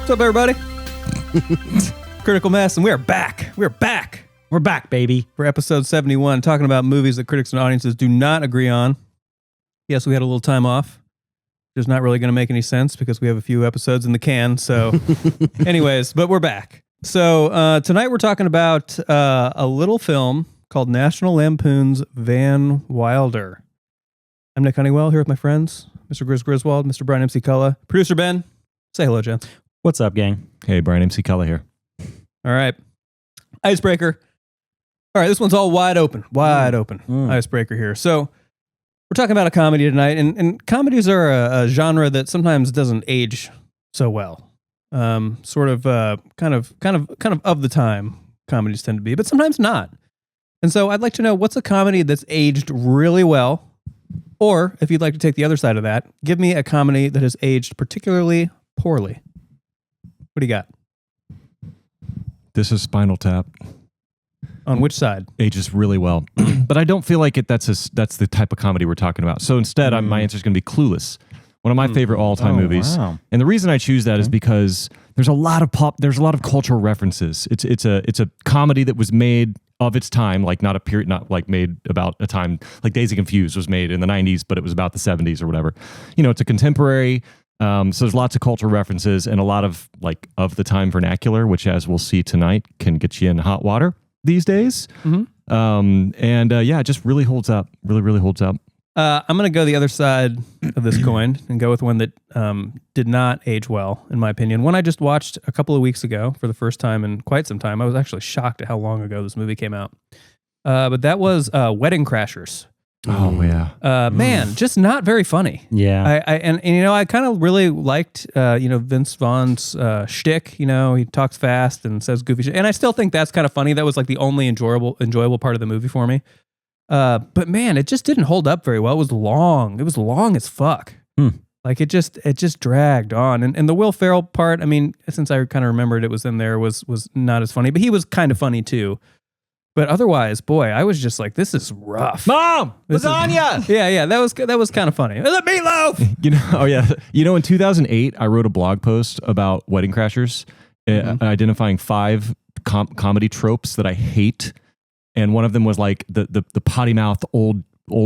What's up, everybody? Critical Mess, and we are back. We're back. We're back, baby. For episode 71, talking about movies that critics and audiences do not agree on. Yes, we had a little time off. It's not really going to make any sense because we have a few episodes in the can. So anyways, but we're back. So tonight we're talking about a little film called National Lampoon's Van Wilder. I'm Nick Honeywell here with my friends, Mr. Griswold, Mr. Brian MC Cullah, producer Ben. Say hello, gents. What's up, gang? Hey, Brian MC Cullah here. All right. Icebreaker. All right, this one's all wide open. Icebreaker here. So we're talking about a comedy tonight, and comedies are a genre that sometimes doesn't age so well. Sort of kind of the time comedies tend to be, but sometimes not. And so I'd like to know, what's a comedy that's aged really well? Or if you'd like to take the other side of that, give me a comedy that has aged particularly poorly. What do you got? This is Spinal Tap. On which side? Ages really well. But I don't feel like that's the type of comedy we're talking about. So instead, my answer is going to be Clueless. One of my favorite all-time movies. Wow. And the reason I choose that is because there's a lot of cultural references. It's a comedy that was made of its time, like not like made about a time, like Dazed and Confused was made in the 90s, but it was about the 70s or whatever. You know, it's a contemporary, so there's lots of cultural references and a lot of like of the time vernacular, which, as we'll see tonight, can get you in hot water these days. Mm-hmm. It just really holds up. Really holds up. I'm going to go the other side of this coin and go with one that did not age well, in my opinion. One I just watched a couple of weeks ago for the first time in quite some time. I was actually shocked at how long ago this movie came out. But that was Wedding Crashers. Oh, yeah. Man, just not very funny. Yeah. I kind of really liked, Vince Vaughn's shtick. He talks fast and says goofy shit. And I still think that's kind of funny. That was like the only enjoyable part of the movie for me. But man, it just didn't hold up very well. It was long. It was long as fuck. Like it just dragged on. And the Will Ferrell part, I mean, since I kind of remembered it was in there, was not as funny, but he was kind of funny too. But otherwise, boy, I was just like, this is rough. Mom, lasagna. Yeah, that was kind of funny. The meatloaf. In 2008, I wrote a blog post about Wedding Crashers, identifying 5 comedy tropes that I hate. And one of them was like the potty mouth old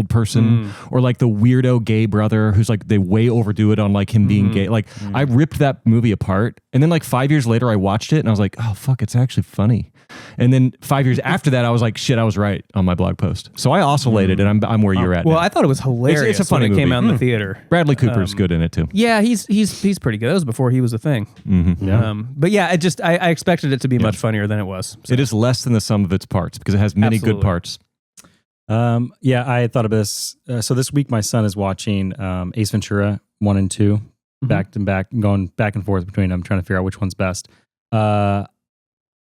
person, or like the weirdo gay brother who's like, they way overdo it on like him being gay. Like I ripped that movie apart, and then like 5 years later I watched it and I was like, oh fuck, it's actually funny. And then 5 years after that I was like, shit, I was right on my blog post. So I oscillated, and I'm where you're at. Well, now. I thought it was hilarious. It's a funny when it came out in the theater. Bradley Cooper's good in it too. Yeah, he's pretty good. That was before he was a thing. Mm-hmm. Yeah. But yeah, I expected it to be much funnier than it was. So. It is less than the sum of its parts because it has many good parts. I thought of this. So this week my son is watching Ace Ventura 1 and 2 back to back, going back and forth between them, trying to figure out which one's best.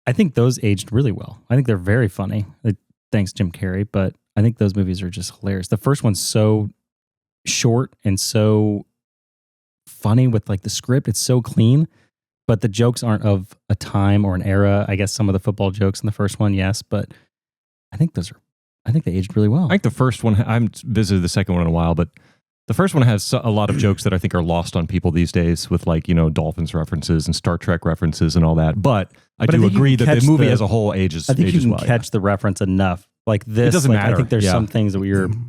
I think those aged really well. I think they're very funny. Thanks, Jim Carrey. But I think those movies are just hilarious. The first one's so short and so funny with like the script. It's so clean, but the jokes aren't of a time or an era. I guess some of the football jokes in the first one, yes, but I think they aged really well. I think the first one, I haven't visited the second one in a while, but the first one has a lot of jokes that I think are lost on people these days with like, Dolphins references and Star Trek references and all that. But I do agree that the movie as a whole ages well. I think you can catch the reference enough. Like this, it doesn't matter. I think there's some things that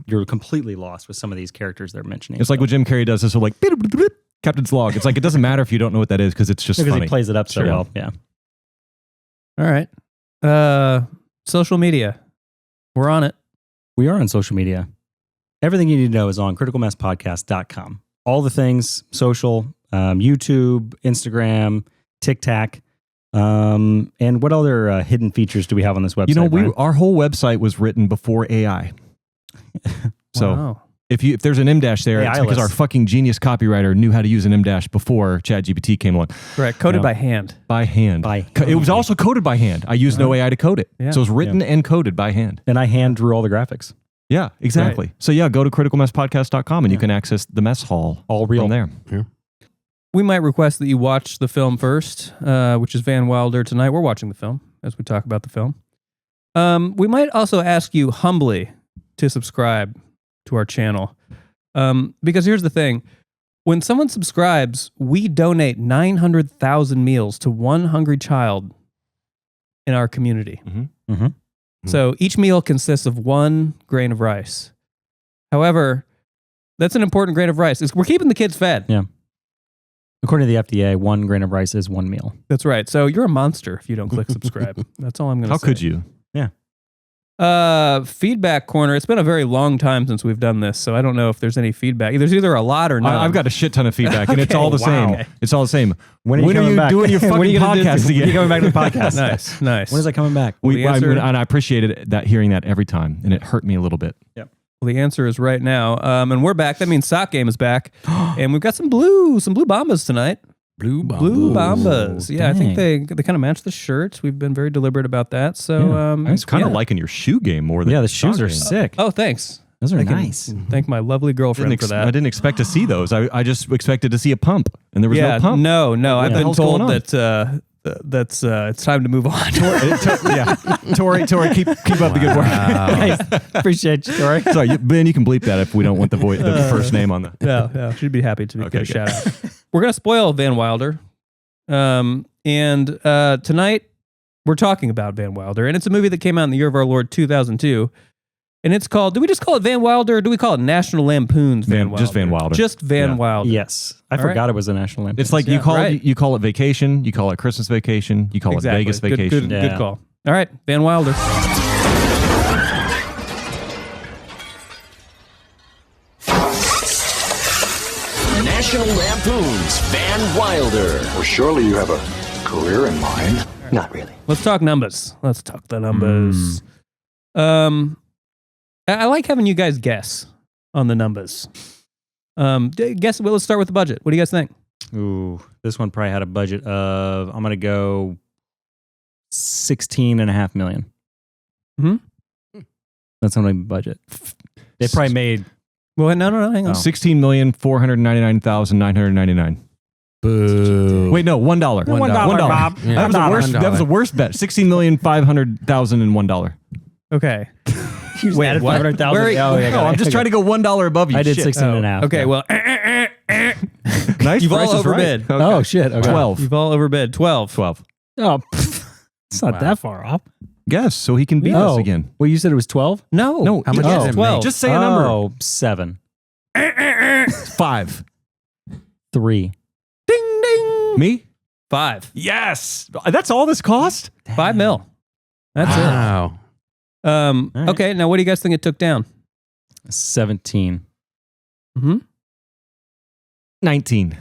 you're completely lost with some of these characters they're mentioning. It's like what Jim Carrey does is so like, Captain's Log. It's like, it doesn't matter if you don't know what that is because it's just funny. He plays it up so well. Yeah. All right. Social media. We're on it. We are on social media. Everything you need to know is on criticalmasspodcast.com. All the things, social, YouTube, Instagram, TikTok, and what other hidden features do we have on this website? Our whole website was written before AI. So wow. if there's an M-dash there, it's because our fucking genius copywriter knew how to use an M-dash before ChatGPT came along. Correct. Coded by hand. By hand. It was also coded by hand. I used no AI to code it. Yeah. So it was written and coded by hand. And I hand drew all the graphics. Yeah, exactly. Right. So yeah, go to criticalmasspodcast.com and you can access the mess hall all real from there. Yeah. We might request that you watch the film first, which is Van Wilder tonight. We're watching the film as we talk about the film. We might also ask you humbly to subscribe to our channel. Because here's the thing. When someone subscribes, we donate 900,000 meals to one hungry child in our community. Mm-hmm. Mm-hmm. So each meal consists of 1 grain of rice. However, that's an important grain of rice. We're keeping the kids fed. Yeah. According to the FDA, 1 grain of rice is 1 meal. That's right. So you're a monster if you don't click subscribe. That's all I'm going to say. How could you? Yeah. Feedback corner. It's been a very long time since we've done this, so I don't know if there's any feedback. There's either a lot or none. I've got a shit ton of feedback, and it's Okay, all the wow. same. It's all the same. When are you doing your fucking podcast again? When are you coming back to the podcast? Nice, nice. When is that coming back? And I appreciated hearing that every time, and it hurt me a little bit. Yep. Well, the answer is right now, and we're back. That means Sock Game is back, and we've got some blue bombas tonight. Blue bombas. Yeah, Dang. I think they kind of match the shirts. We've been very deliberate about that. So I was kind of liking your shoe game more than the shoes are soccer. sick. Oh, thanks. Those are I can nice. Thank my lovely girlfriend for I that. didn't expect to see those. I just expected to see a pump, and there was no pump. No. I've the been hell's told going on? that it's time to move on. Tori, keep up the good work. Nice. Appreciate you, Tori. Sorry, Ben, you can bleep that if we don't want the first name on the. No, she'd be happy to get a Okay, shout out. We're gonna spoil Van Wilder, and tonight we're talking about Van Wilder, and it's a movie that came out in the year of our Lord 2002, and it's called. Do we just call it Van Wilder, or do we call it National Lampoon's Van Wilder? Just Van Wilder. Just Van Yeah. Wilder. Yes. I All forgot right. it was a national Lampoon. It's like Yeah, you call it vacation, you call it Christmas vacation, you call Exactly. it Vegas Good- vacation. Good call. All right, Van Wilder. National Lampoon's Van Wilder. Well, surely you have a career in mind. Not really. Let's talk numbers. Let's talk the numbers. I like having you guys guess on the numbers. Guess. Well, let's start with the budget. What do you guys think? Ooh, this one probably had a budget of, I'm going to go $16.5 million. Mm-hmm. That's how much budget. They probably made. Well, no, hang on. 16,499,999. Boo. Wait, no, $1. $1. Bob. Yeah. That was the worst. $1. That was the worst bet. 16,500,000 Okay. Wait, what? $500,000. Where are you- No, I'm just trying to go $1 above you. I did Shit. 16.5. Okay, well, Nice. you've all Price is right. overbid. Okay. Oh, shit. Okay. 12. You've all overbid. 12. 12. Oh, it's not that far off. Guess so he can beat us again. Well, you said it was 12? No. No, How much Oh, is it? 12. Just say a number. Oh, 7. 5. 3. Ding, ding. Me? 5. Yes. That's all this cost? 5 mil. That's Wow. it. All right. Okay, now what do you guys think it took down? 17. Mm-hmm. 19.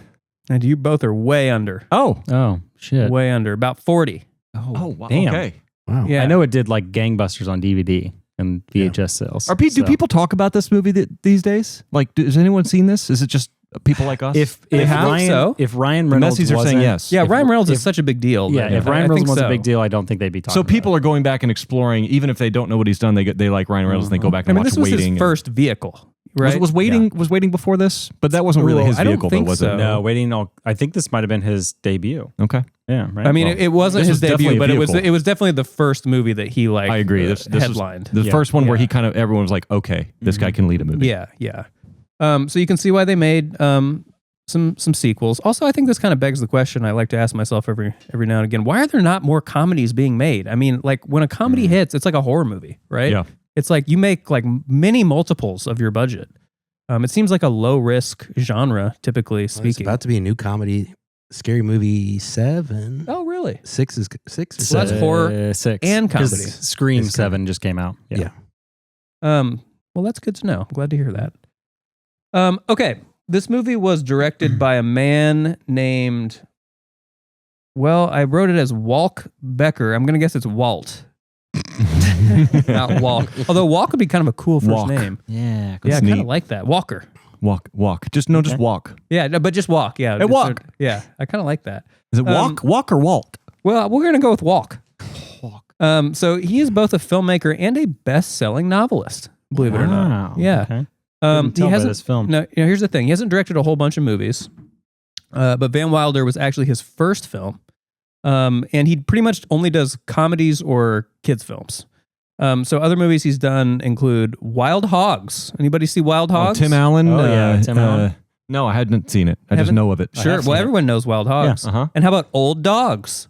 And you both are way under. Oh. Oh, shit. Way under. About 40. Oh, wow. Damn. Okay. Wow. Yeah. I know it did like gangbusters on DVD and VHS sales. Do So, people talk about this movie these days? Like, has anyone seen this? Is it just people like us? If have? Ryan, So. if Ryan the Reynolds Messies are saying wasn't- yes. Yeah, if- Ryan Reynolds if- is such a big deal. Yeah, if Ryan I Reynolds think wasn't so. a big deal, I don't think they'd be talking. So about people it. are going back and exploring, even if they don't know what he's done. They like Ryan Reynolds and they go back I and mean, watch this was Waiting. his first vehicle, right? Was Waiting before this? But that wasn't really Ooh, his I don't vehicle, think though, was so. it? No, Waiting. I think this might have been his debut. Okay. Yeah, right. I mean, Well, it wasn't this his was definitely debut, a but it was vehicle. it was definitely the first movie that he like. I agree. This was headlined. the Yeah. first one where Yeah. he kind of everyone was like, okay, this guy can lead a movie. Yeah. So you can see why they made some sequels. Also, I think this kind of begs the question I like to ask myself every now and again: why are there not more comedies being made? I mean, like when a comedy hits, it's like a horror movie, right? Yeah. It's like you make like many multiples of your budget. It seems like a low risk genre, typically Well, it's speaking. about to be a new comedy, Scary Movie 7. Oh, really? 6 is 6. So that's horror 6 and 'Cause comedy. Scream It's 7 just came out. Yeah. Well, that's good to know. I'm glad to hear that. Okay, this movie was directed by a man named. Well, I wrote it as Walk Becker. I'm gonna guess it's Walt, not Walk. Although Walk would be kind of a cool first Walk. name. Yeah. Yeah, I kind neat. of like that. Walker. Walk. Just walk. Yeah, no, but just walk. Yeah, just walk. yeah, I kind of like that. Is it walk or walk? Well, we're gonna go with Walk. So he is both a filmmaker and a best-selling novelist. Believe it or Wow. not. Yeah. Okay. Couldn't tell He by hasn't. this film. No, here's the thing. He hasn't directed a whole bunch of movies, but Van Wilder was actually his first film, and he pretty much only does comedies or kids films. So other movies he's done include Wild Hogs. Anybody see Wild Hogs? Tim Allen. Oh, yeah, Tim Allen. No, I hadn't seen it. I just know of it. Sure. Well, everyone knows Wild Hogs. Yeah, uh-huh. And how about Old Dogs?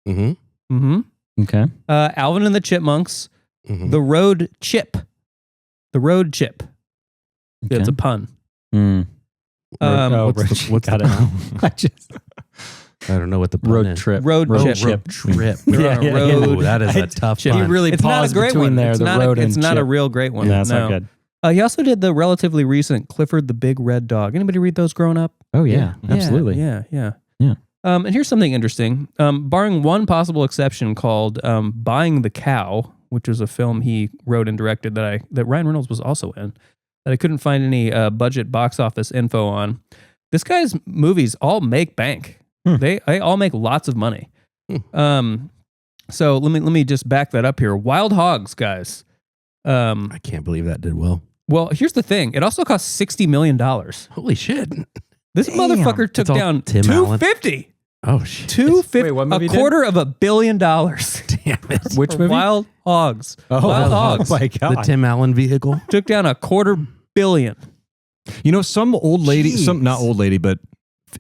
Mm-hmm. Mm-hmm. Okay. Alvin and the Chipmunks. Mm-hmm. The Road Chip. The Road Chip. Okay. It's a pun. Mm. What's Got the it. I just I don't know what the pun road is. trip. Road chip. Road trip. They're on a road. Ooh, that is a tough chip. pun. He really It's not a paused great between one. there. It's The not road and it's not a chip. real great one. Yeah, that's no. not good. He also did the relatively recent Clifford the Big Red Dog. Anybody read those growing up? Oh yeah, absolutely. Yeah. Yeah. And here's something interesting. Barring one possible exception called Buying the Cow, which was a film he wrote and directed that Ryan Reynolds was also in, that I couldn't find any budget box office info on. This guy's movies all make bank. They all make lots of money. So let me just back that up here. Wild Hogs, guys. I can't believe that did well. Well, here's the thing. It also cost $60 million. Holy shit. This motherfucker took It's all down Tim Allen. $250. Oh shit. $250. what movie a did? $250 million. Damn it. Which for movie? Wild Hogs. Oh, Wild Hogs. Oh my god. The Tim Allen vehicle. Took down $250 million. You know, some old lady, Jeez. not old lady, but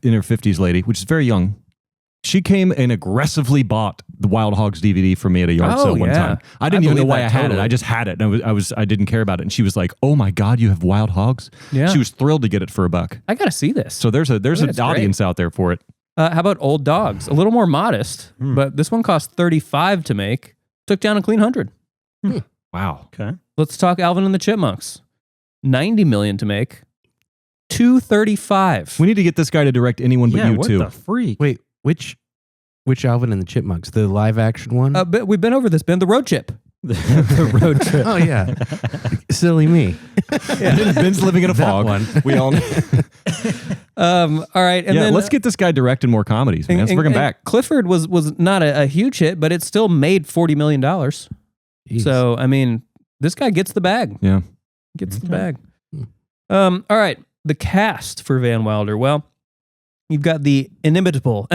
in her 50s lady, which is very young. She came and aggressively bought the Wild Hogs DVD for me at a yard sale one time. I didn't even know believe why that I had totally. it. I just had it. And I didn't care about it. And she was like, "Oh my God, you have Wild Hogs?" Yeah. She was thrilled to get it for $1. I got to see this. So there's an That's audience out there for it. How about Old Dogs? A little more modest, but this one cost $35 to make. Took down a clean $100. Wow. Okay. Let's talk Alvin and the Chipmunks. $90 million to make. $235. We need to get this guy to direct anyone but Yeah, you what too. the freak? Wait, which Alvin and the Chipmunks? The live action one? But we've been over this, Ben. The Road Chip. The road trip. Oh yeah. Silly me. Ben's living in a That fog. one. We all. All right, and then let's get this guy directing more comedies, man. Let's bring him back. Clifford was not a huge hit, but it still made $40 million. Jeez. So I mean, this guy gets the bag. Yeah. Gets the bag. All right, the cast for Van Wilder. Well, you've got the inimitable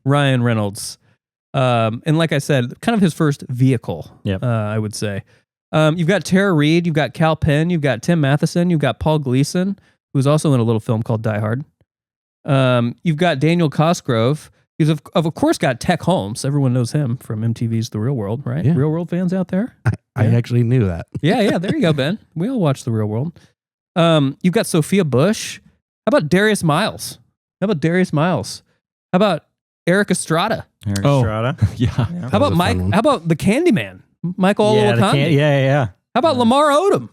Ryan Reynolds. And like I said, kind of his first vehicle, Yep. I would say. You've got Tara Reid, you've got Kal Penn, you've got Tim Matheson, you've got Paul Gleason, who's also in a little film called Die Hard. You've got Daniel Cosgrove. He's of course got Tech Holmes. Everyone knows him from MTV's The Real World, right? Yeah. Real World fans out there? I actually knew that. Yeah. There you go, Ben. We all watch The Real World. You've got Sophia Bush. How about Darius Miles? How about Eric Estrada? Eric Oh. Estrada. Yeah. How about was a Mike? fun one. How about the Candyman, Michael Yeah, Olowokandi? yeah. How about Lamar Odom?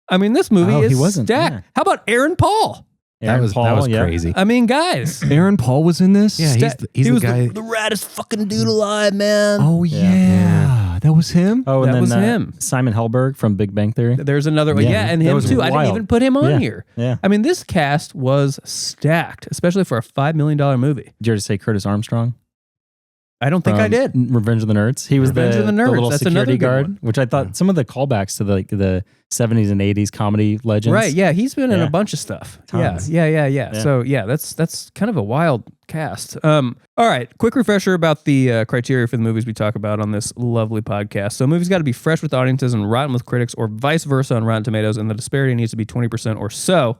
I mean, this movie Oh, is he wasn't, stacked. yeah. How about Aaron Paul? That was crazy. I mean, guys. Aaron Paul was in this? Yeah, he's he the was guy. the raddest fucking dude alive, man. Oh, yeah. That was him? Oh, and That then was him. Simon Helberg from Big Bang Theory. There's another one. Yeah, Yeah, and that him was too. I didn't wild. even put him on Yeah, here. yeah. I mean, this cast was stacked, especially for a $5 million movie. Did you already say Curtis Armstrong? I don't think I did. Revenge of the Nerds. He was Revenge of the Nerds. little That's security another good guard, one. which I thought some of the callbacks to the 70s and 80s comedy legends. Right, yeah, he's been in Yeah. a bunch of stuff. Tons. Yeah. So yeah, that's kind of a wild cast. All right, quick refresher about the criteria for the movies we talk about on this lovely podcast. So movies got to be fresh with audiences and rotten with critics, or vice versa on Rotten Tomatoes, and the disparity needs to be 20% or so.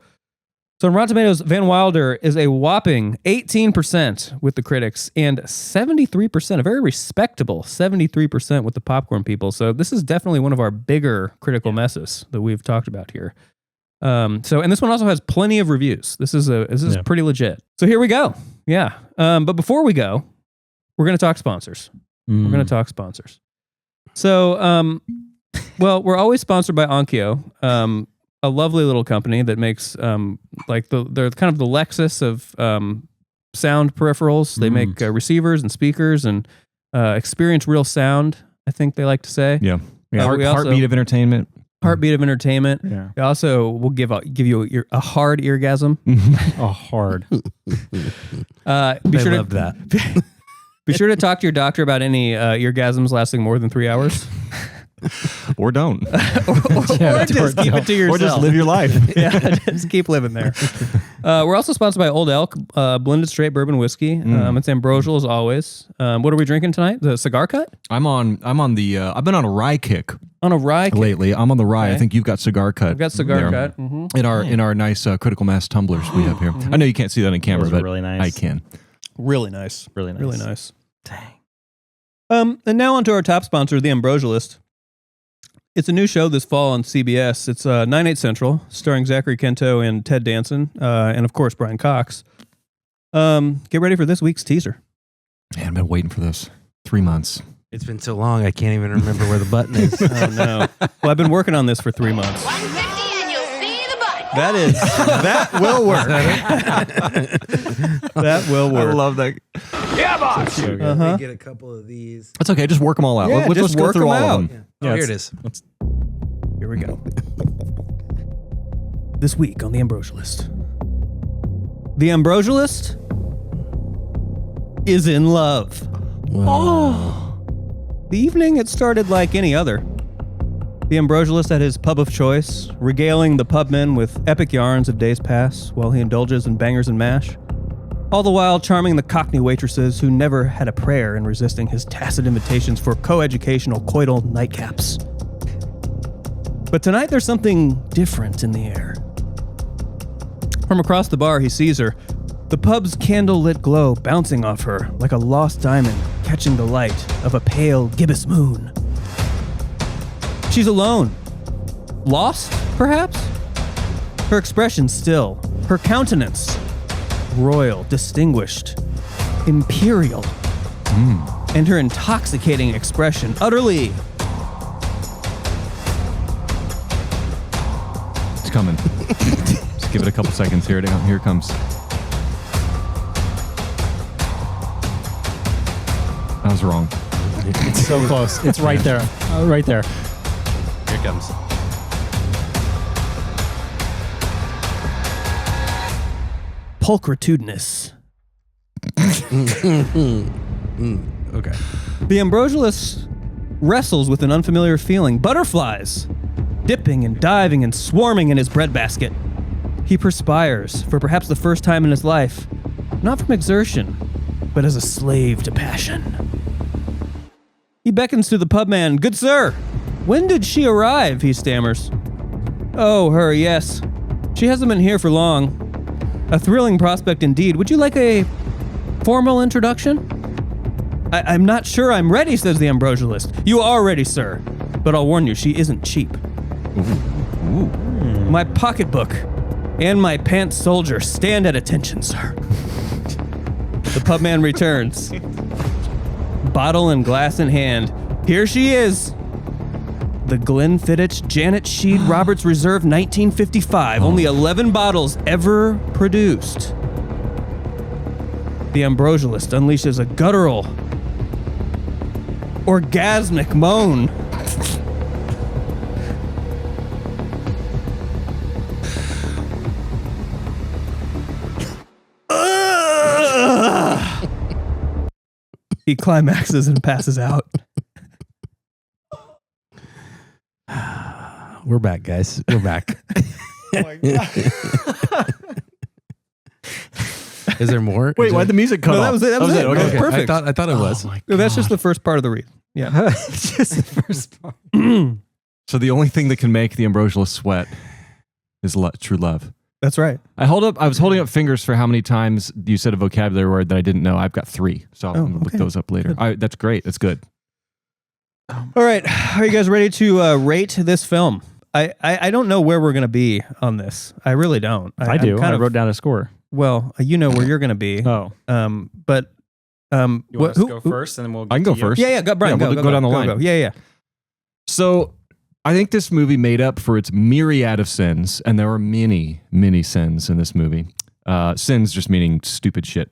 So on Rotten Tomatoes, Van Wilder is a whopping 18% with the critics and 73%, a very respectable 73% with the popcorn people. So this is definitely one of our bigger critical messes that we've talked about here. And this one also has plenty of reviews. This is pretty legit. So here we go. Yeah. But before we go, we're going to talk sponsors. We're going to talk sponsors. So, well, we're always sponsored by Onkyo. A lovely little company that makes they're kind of the Lexus of sound peripherals. They make receivers and speakers and experience real sound, I think they like to say. Yeah. we also- Heartbeat of entertainment. Heartbeat of entertainment. Yeah. We also will give you a hard eargasm. Oh, hard. I love that. Be sure to talk to your doctor about any eargasms lasting more than 3 hours. Or don't. or just keep it to yourself. Or just live your life. Yeah, just keep living there. We're also sponsored by Old Elk, blended straight bourbon whiskey. It's ambrosial as always. What are we drinking tonight? The cigar cut? I've been on a rye kick. On a rye kick. Lately. I'm on the rye. Okay. I think you've got cigar cut. I've got cigar there. cut. Mm-hmm. In our nice critical mass tumblers we have here. I know you can't see that on camera, Those are but really nice. I can. Really nice. Really nice. Really nice. Dang. And now on to our top sponsor, The Ambrosialist. It's a new show this fall on CBS. It's 9/8 Central, starring Zachary Quinto and Ted Danson, and of course Brian Cox. Get ready for this week's teaser. Man, I've been waiting for this 3 months. It's been so long, I can't even remember where the button is. Oh no! Well, I've been working on this for 3 months. 150 and you'll see the button. That will work. That will work. I love that. Yeah, boss. Let me get a couple of these. That's okay. Just work them all out. Yeah, Let's just go work through them all out. of them. Oh, Yeah, here it is. Here we go. This week on The Ambrosialist. The Ambrosialist is in love. The evening had started like any other. The Ambrosialist at his pub of choice, regaling the pubmen with epic yarns of days past while he indulges in bangers and mash. All the while charming the Cockney waitresses who never had a prayer in resisting his tacit invitations for co-educational coital nightcaps. But tonight there's something different in the air. From across the bar he sees her, the pub's candle-lit glow bouncing off her like a lost diamond catching the light of a pale gibbous moon. She's alone. Lost, perhaps? Her expression still, her countenance royal, distinguished, imperial, and her intoxicating expression utterly. It's coming. Just give it a couple seconds. Here it comes. I was wrong. It's so close. It's right there. Right there. Here it comes. Pulchritudinous. Okay. The Ambrosialist wrestles with an unfamiliar feeling. Butterflies, dipping and diving and swarming in his breadbasket. He perspires for perhaps the first time in his life, not from exertion, but as a slave to passion. He beckons to the pubman. "Good sir, when did she arrive?" he stammers. "Oh, her, yes. She hasn't been here for long. A thrilling prospect indeed. Would you like a formal introduction?" I'm not sure I'm ready," says the Ambrosialist. "You are ready, sir. But I'll warn you, she isn't cheap. Ooh. My pocketbook and my pants soldier stand at attention, sir." The pubman returns. Bottle and glass in hand. Here she is. The Glenfiddich Janet Sheed Roberts Reserve 1955. Only 11 bottles ever produced. The Ambrosialist unleashes a guttural, orgasmic moan. He climaxes and passes out. We're back, guys. We're back. Oh my God. Is there more? Wait, why'd the music cut No, off? that was it. That was it. Okay. That was perfect. I thought it was. No, that's just the first part of the read. Yeah. Just the first part. So the only thing that can make the Ambrosialist sweat is true love. That's right. I was holding up fingers for how many times you said a vocabulary word that I didn't know. I've got 3, so I'm gonna look okay. those up later. That's great. That's good. All right. Are you guys ready to rate this film? I don't know where we're going to be on this. I really don't. I do. I wrote down a score. Well, you know where you're going to be. Oh. But You want us to go first, and then we'll. I can go first. Yeah, go, Brian. Yeah, we'll go down the line. Go. Yeah. So I think this movie made up for its myriad of sins, and there were many, many sins in this movie. Sins just meaning stupid shit.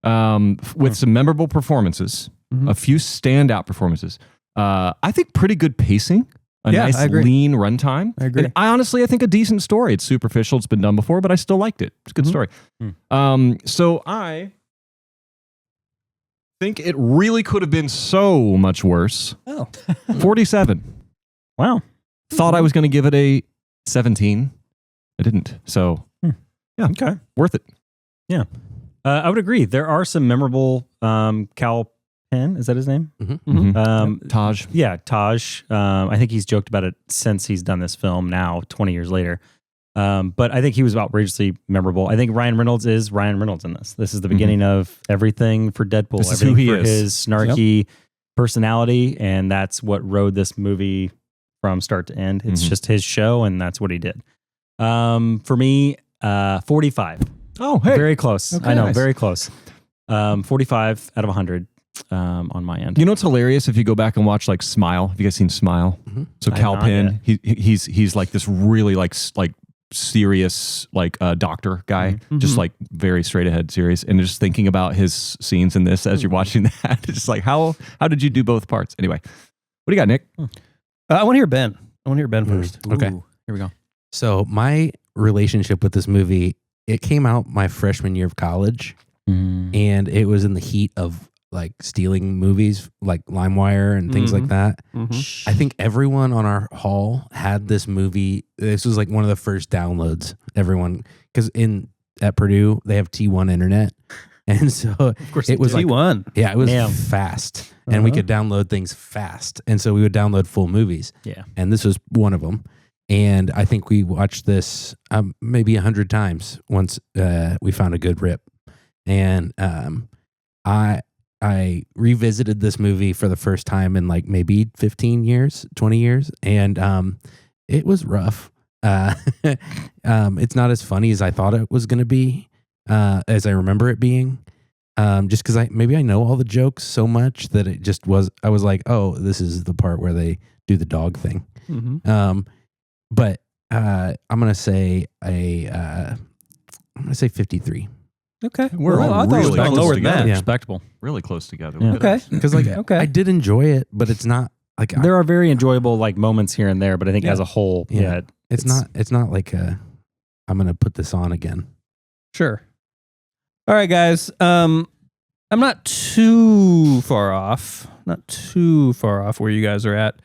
With some memorable performances, a few standout performances. I think pretty good pacing. A nice lean runtime. I agree. And I think a decent story. It's superficial. It's been done before, but I still liked it. It's a good story. So I think it really could have been so much worse. Oh. 47. Wow. Thought I was going to give it a 17. I didn't. So, yeah. Okay. Worth it. Yeah. I would agree. There are some memorable Kal Penn. Is that his name? Taj. Yeah, Taj. I think he's joked about it since he's done this film now, 20 years later. But I think he was outrageously memorable. I think Ryan Reynolds is Ryan Reynolds in this. This is the beginning of everything for Deadpool. This is everything who he for is. his snarky personality, and that's what rode this movie from start to end. It's just his show, and that's what he did. For me, 45. Oh, hey. Very close. Okay, I know, nice. very close. 45 out of 100 on my end. You know what's hilarious? If you go back and watch like Smile, have you guys seen Smile? So I have Kal not Penn, he's like this really like serious like doctor guy, just like very straight ahead serious. And just thinking about his scenes in this as you're watching that, it's just like how did you do both parts? Anyway, what do you got, Nick? I want to hear Ben. First. Okay. Ooh, here we go. So my relationship with this movie, it came out my freshman year of college, and it was in the heat of like stealing movies like LimeWire and things like that. I think everyone on our hall had this movie. This was like one of the first downloads. Everyone, because at Purdue they have T1 internet, and so of course it was like T1. Yeah, it was Damn. fast, and we could download things fast, and so we would download full movies. Yeah. And this was one of them. And I think we watched this maybe 100 times once we found a good rip. And I revisited this movie for the first time in like maybe 15 years, 20 years. And it was rough. It's not as funny as I thought it was going to be, as I remember it being. Just because I know all the jokes so much that it just was, I was like, oh, this is the part where they do the dog thing. But I'm gonna say 53. Okay. We're all I thought it was really much close lower than together. that. Yeah. Respectable. Really close together. Yeah. Look at Okay. us. Because like Okay. I did enjoy it, but it's not like There are very enjoyable like moments here and there, but I think as a whole, Yeah. it's not like I'm gonna put this on again. Sure. All right, guys. I'm not too far off. Not too far off where you guys are at.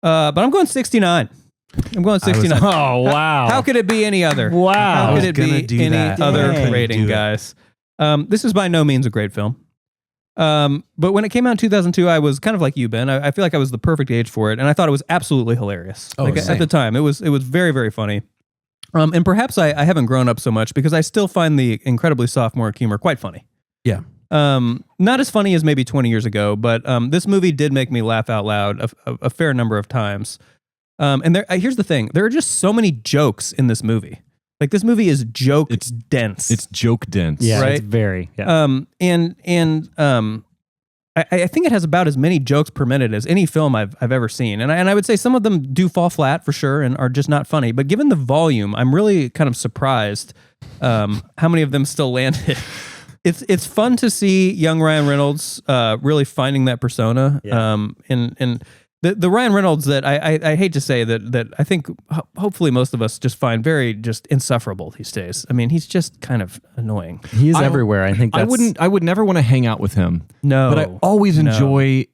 But I'm going 69. I'm going 69. Oh, wow. How could it be any other? Wow. How I was could it gonna be do any that. other Dang. rating, Do it. guys? This is by no means a great film. But when it came out in 2002, I was kind of like you, Ben. I feel like I was the perfect age for it, and I thought it was absolutely hilarious. Oh, Like, same. at the time, it was very, very funny. And perhaps I haven't grown up so much because I still find the incredibly sophomoric humor quite funny. Yeah. Not as funny as maybe 20 years ago, but this movie did make me laugh out loud a fair number of times. And here's the thing: there are just so many jokes in this movie. Like this movie is joke dense. It's joke dense. Yeah, Right? it's very. Yeah. I think it has about as many jokes per minute as any film I've ever seen, and I would say some of them do fall flat for sure and are just not funny. But given the volume, I'm really kind of surprised how many of them still landed. It's fun to see young Ryan Reynolds really finding that persona. Yeah. And the Ryan Reynolds that I hate to say that I think hopefully most of us just find very just insufferable these days. I mean, he's just kind of annoying. He is everywhere. I think that's, I would never want to hang out with him. No, But I always enjoy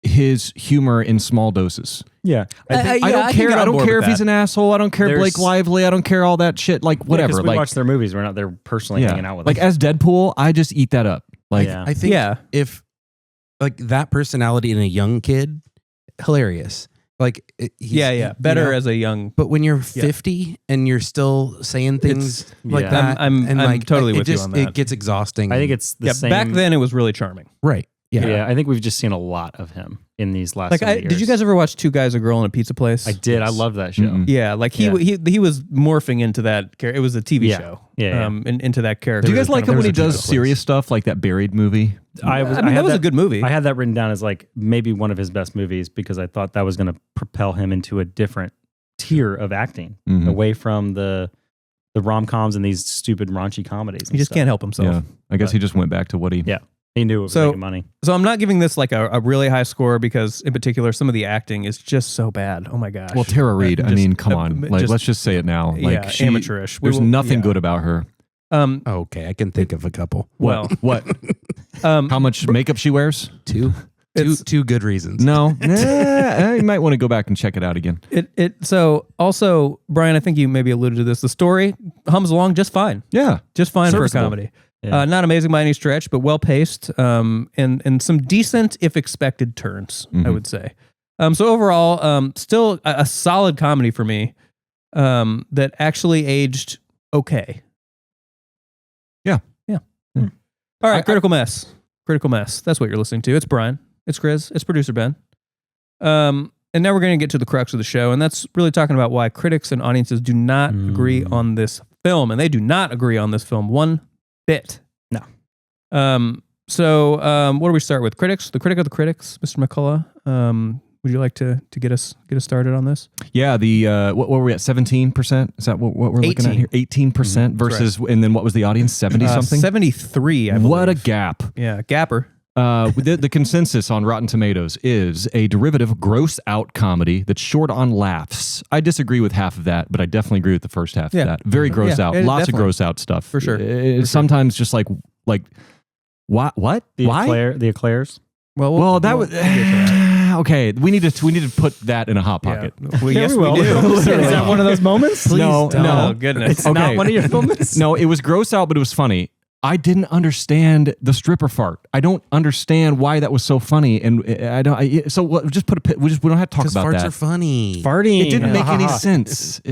his humor in small doses. Yeah. I don't care. I don't care if he's an asshole. I don't care Blake Lively. I don't care all that shit. Like whatever. We like watch their movies. We're not there personally hanging out with like them. as Deadpool, I just eat that up. Like Yeah. I think Yeah. if like that personality in a young kid, hilarious. Like he's, better you know, as a young. But when you're 50 and you're still saying things like yeah. that, I'm like, totally it with you just, on that. It gets exhausting. I think it's the same. Back then it was really charming. right. Yeah. Yeah. I think we've just seen a lot of him in these last Like, so many years. did you guys ever watch Two Guys, a Girl, in a Pizza Place? I did. I loved that show. Mm-mm. Yeah, like he was morphing into that character. It was a TV Yeah. show. Yeah. Into that character. do you guys Kind like of him when was he a does Pizza Place. serious stuff like that Buried movie? I mean, had that was a good movie. I had that written down as like maybe one of his best movies because I thought that was going to propel him into a different tier of acting Mhm. away from the rom-coms and these stupid raunchy comedies. He just can't help himself. Yeah, I guess he just went back to what he. Yeah. He knew it was So- making money. So I'm not giving this like a really high score because, in particular, some of the acting is just so bad. Oh my gosh. Well, Tara Reid. I Just- mean, come on. Like, let's just say it now. Like, yeah, amateurish. There's nothing good about her. Okay, I can think of a couple. Well, What? How much makeup she wears? 2. Two good reasons. No, you might want to go back and check it out again. So also, Brian, I think you maybe alluded to this. The story hums along just fine. Yeah, Just fine for a Serviceable. comedy. Yeah. Not amazing by any stretch, but well paced, and some decent, if expected, turns. I would say. So overall, still a solid comedy for me. That actually aged okay. Yeah. All right, Critical Mess. Critical Mess. That's what you're listening to. It's Brian. It's Chris. It's producer Ben. And now we're going to get to the crux of the show, and that's really talking about why critics and audiences do not agree on this film, and they do not agree on this film one bit. No. So what do we start with? Critics. The critic of the critics, Mr. McCullough. Would you like to get us started on this? Yeah, the what were we at? 17%? Is that what we're looking at here? 18% versus, and then what was the audience? 70 something? 73. I believe. What a gap! Yeah, gapper. The consensus on Rotten Tomatoes is a derivative gross out comedy that's short on laughs. I disagree with half of that, but I definitely agree with the first half of that. Very gross out. Lots of gross out stuff. For sure. Sometimes just like what? The Why? The eclairs. Well, That was okay. We need to put that in a hot pocket. Well, yes, we will. do. Is that one of those moments? No, Oh, goodness. It's not one of your moments. No, it was gross out, but it was funny. I didn't understand the stripper fart. I don't understand why that was so funny, and I don't. So just put a. We don't have to talk about farts that. are funny. Farting. It didn't make any sense.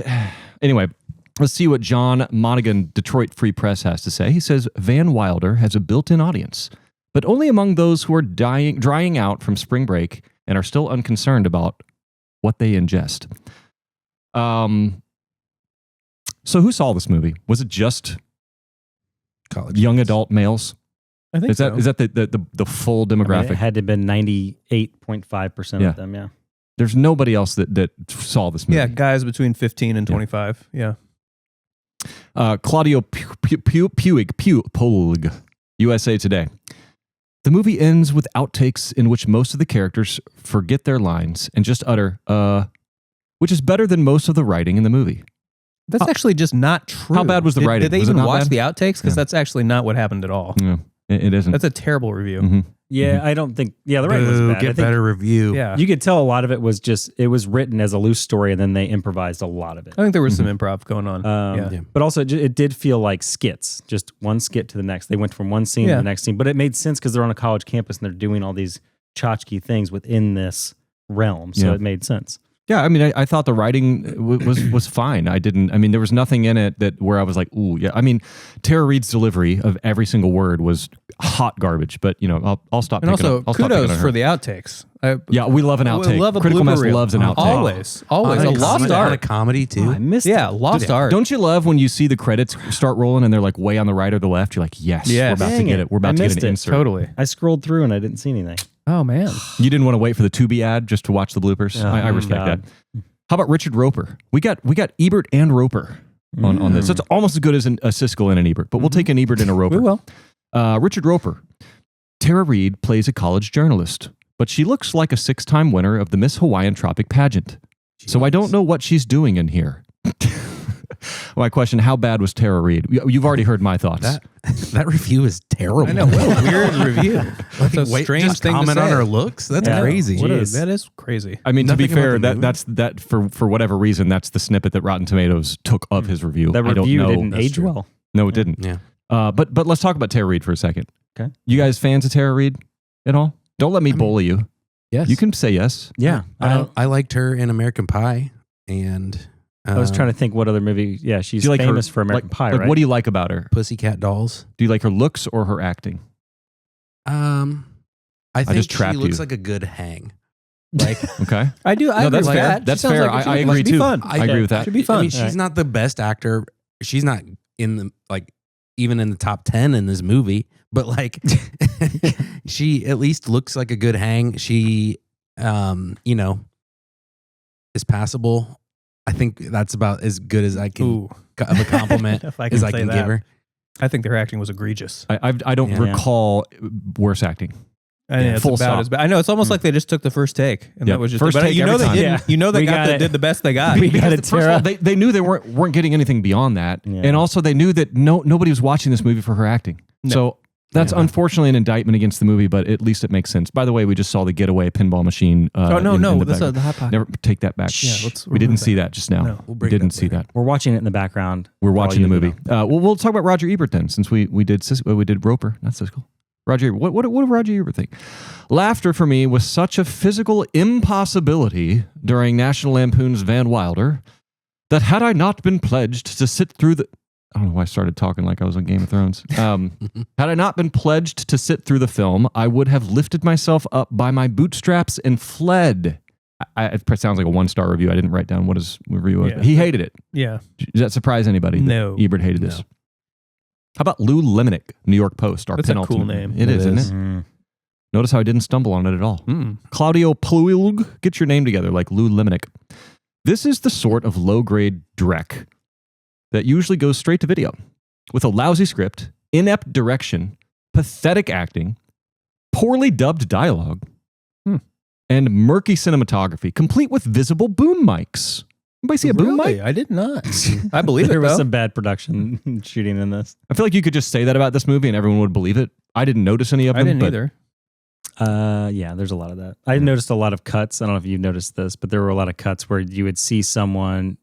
Anyway, let's see what John Monaghan, Detroit Free Press, has to say. He says Van Wilder has a built-in audience, but only among those who are drying out from spring break and are still unconcerned about what they ingest. So who saw this movie? Was it just College young kids. adult males? I think Is that the full demographic? It had to have been 98.5% Yeah. of them. Yeah. There's nobody else that saw this movie. Yeah, guys between 15 and 25. Yeah. Claudio Puig, USA Today. The movie ends with outtakes in which most of the characters forget their lines and just utter, which is better than most of the writing in the movie. That's actually just not true. How bad was the writing? Did they Was it even not watch bad? the outtakes? Because Yeah. that's actually not what happened at all. Yeah, it isn't. That's a terrible review. Mhm. Yeah, I don't think. Yeah, the writing was bad. I Get think better review. Yeah. You could tell a lot of it was just it was written as a loose story, and then they improvised a lot of it. I think there was some improv going on. Yeah. But also, it did feel like skits, just one skit to the next. They went from one scene to Yeah. the next scene, but it made sense because they're on a college campus and they're doing all these tchotchke things within this realm, so Yeah. it made sense. Yeah, I mean, I thought the writing was fine. I mean, there was nothing in it that where I was like, ooh, yeah. I mean, Tara Reid's delivery of every single word was hot garbage. But I'll stop. and picking also, up, I'll stop picking kudos on her. for the outtakes. Yeah, we love an outtake. We love a Critical blooper Mass reel. loves an outtake. Always. On A a lost comedy- on a art. comedy too. I missed Yeah, it. lost art. Don't you love when you see the credits start rolling and they're like way on the right or the left? You're like, yes, Yes. we're about to Dang get it. it. We're about I to get missed an it. insert. Totally. I scrolled through and I didn't see anything. Oh, man. You didn't want to wait for the Tubi ad just to watch the bloopers. Oh, I respect God. that. How about Richard Roper? We got Ebert and Roper on this. So it's almost as good as a Siskel and an Ebert, but we'll take an Ebert and a Roper. We will. Richard Roper. Tara Reid plays a college journalist, but she looks like a 6-time winner of the Miss Hawaiian Tropic pageant. So I don't know what she's doing in here. My question, how bad was Tara Reid? You've already heard my thoughts. That review is terrible. I know. What a weird review. That's a strange just thing to comment say. on her looks. That's Yeah. crazy. That is crazy. I mean, to be Nothing about fair, the movie? that's for whatever reason, that's the snippet that Rotten Tomatoes took of his review. That I don't review know. didn't That's age true. well. No, it didn't. Yeah. But let's talk about Tara Reid for a second. Okay. You guys fans of Tara Reid at all? Don't let me bully you. Yes. You can say yes. Yeah. I liked her in American Pie, and I was trying to think what other movie. Yeah, she's Do you like famous her, for American Pie, like, right? what do you like about her? Pussycat Dolls. Do you like her looks or her acting? I think just she trapped looks you. like a good hang. Like Okay. I do. I No, agree that's with fair. that. She That's sounds fair. like I she agree must be too. Fun. I agree with that. Should be fun. I mean, she's not the best actor. She's not in the even in the top 10 in this movie, but like she at least looks like a good hang. She is passable. I think that's about as good as I can Ooh. of a compliment If I as I say can that. give her. I think their acting was egregious. I don't Yeah. recall worse acting. I think it's full about stop. as bad. I know it's almost like they just took the first take, and Yeah, that was just first but take you know every they time. didn't. Yeah. You know they We got it. did the best they got. We got it, First of all, Tara. they knew they weren't getting anything beyond that, Yeah. and also they knew that nobody was watching this movie for her acting. No. So That's unfortunately an indictment against the movie, but at least it makes sense. By the way, we just saw the Getaway pinball machine. No, that's the hot pot. Never take that back. Yeah, we didn't see that just now. No, we didn't see that. We're watching it in the background. We're watching the movie. We'll talk about Roger Ebert then, since we did Roper, not Siskel. Roger Ebert. What did Roger Ebert think? Laughter for me was such a physical impossibility during National Lampoon's Van Wilder that had I not been pledged to sit through the... I don't know why I started talking like I was on Game of Thrones. Had I not been pledged to sit through the film, I would have lifted myself up by my bootstraps and fled. It sounds like a 1-star review. I didn't write down what his review was. Yeah. He hated it. Yeah. Does that surprise anybody? No. Ebert hated this. How about Lou Lemonick, New York Post, our That's a penultimate. cool name. It is, isn't it? Mm. Notice how I didn't stumble on it at all. Claudio Pluilg, get your name together like Lou Lemonick. This is the sort of low-grade dreck that usually goes straight to video with a lousy script, inept direction, pathetic acting, poorly dubbed dialogue, and murky cinematography, complete with visible boom mics. Anybody see a boom mic? I did not. I believe There it, was though. some bad production shooting in this. I feel like you could just say that about this movie and everyone would believe it. I didn't notice any of I them. didn't either. Yeah, there's a lot of that. I noticed a lot of cuts. I don't know if you've noticed this, but there were a lot of cuts where you would see someone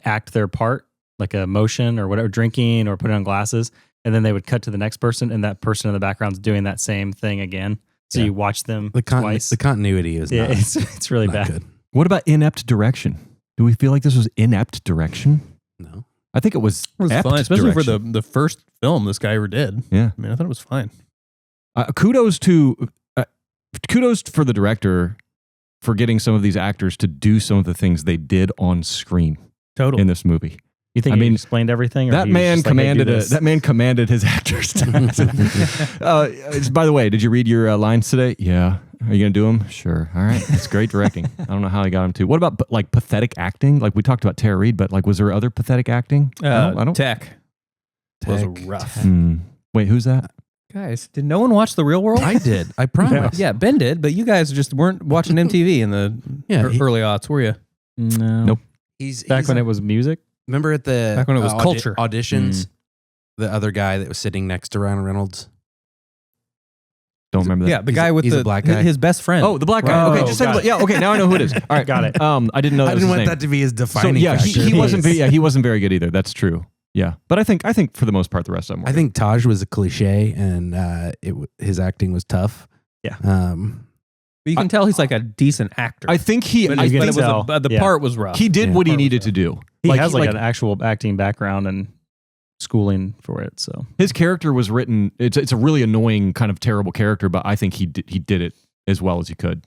act their part, like a motion or whatever, drinking or putting on glasses, and then they would cut to the next person, and that person in the background's doing that same thing again. So you watch them twice. The continuity is not, it's really not bad. good. What about inept direction? Do we feel like this was inept direction? No. I think it was It was ept fun, especially direction. for the first film this guy ever did. Yeah. I mean, I thought it was fine. Kudos for the director for getting some of these actors to do some of the things they did on screen Totally. in this movie. You think he explained everything? Or That he was man just like, hey, do commanded this? that man commanded his actors. By the way, did you read your lines today? Yeah. Are you gonna do them? Sure. All right. It's great directing. I don't know how he got him to. What about like pathetic acting? Like we talked about Tara Reid, but like was there other pathetic acting? I don't. Tech was rough. Wait, who's that? Guys, did no one watch The Real World? I did. I promise. Yeah, Ben did, but you guys just weren't watching MTV in the early aughts, were you? No. Nope. He's Back when it was music? remember at the Back when it was culture. auditions, the other guy that was sitting next to Ryan Reynolds. Don't remember that. Yeah, the guy with he's the a black guy. his best friend. Oh, the black guy. Okay, just say got it. yeah. Okay, now I know who it is. All right, Got it. I didn't know. That I was didn't his want name. that to be his So defining yeah, factor. he wasn't. He wasn't very good either. That's true. Yeah, but I think for the most part, the rest of them were. I think Taj was a cliche, and his acting was tough. Yeah. But you can tell he's like a decent actor. I think he. but I it think was the part was rough. he did Yeah, what he part was needed rough. to do. He has like an actual acting background and schooling for it. So his character was written. It's a really annoying kind of terrible character, but I think he did it as well as he could.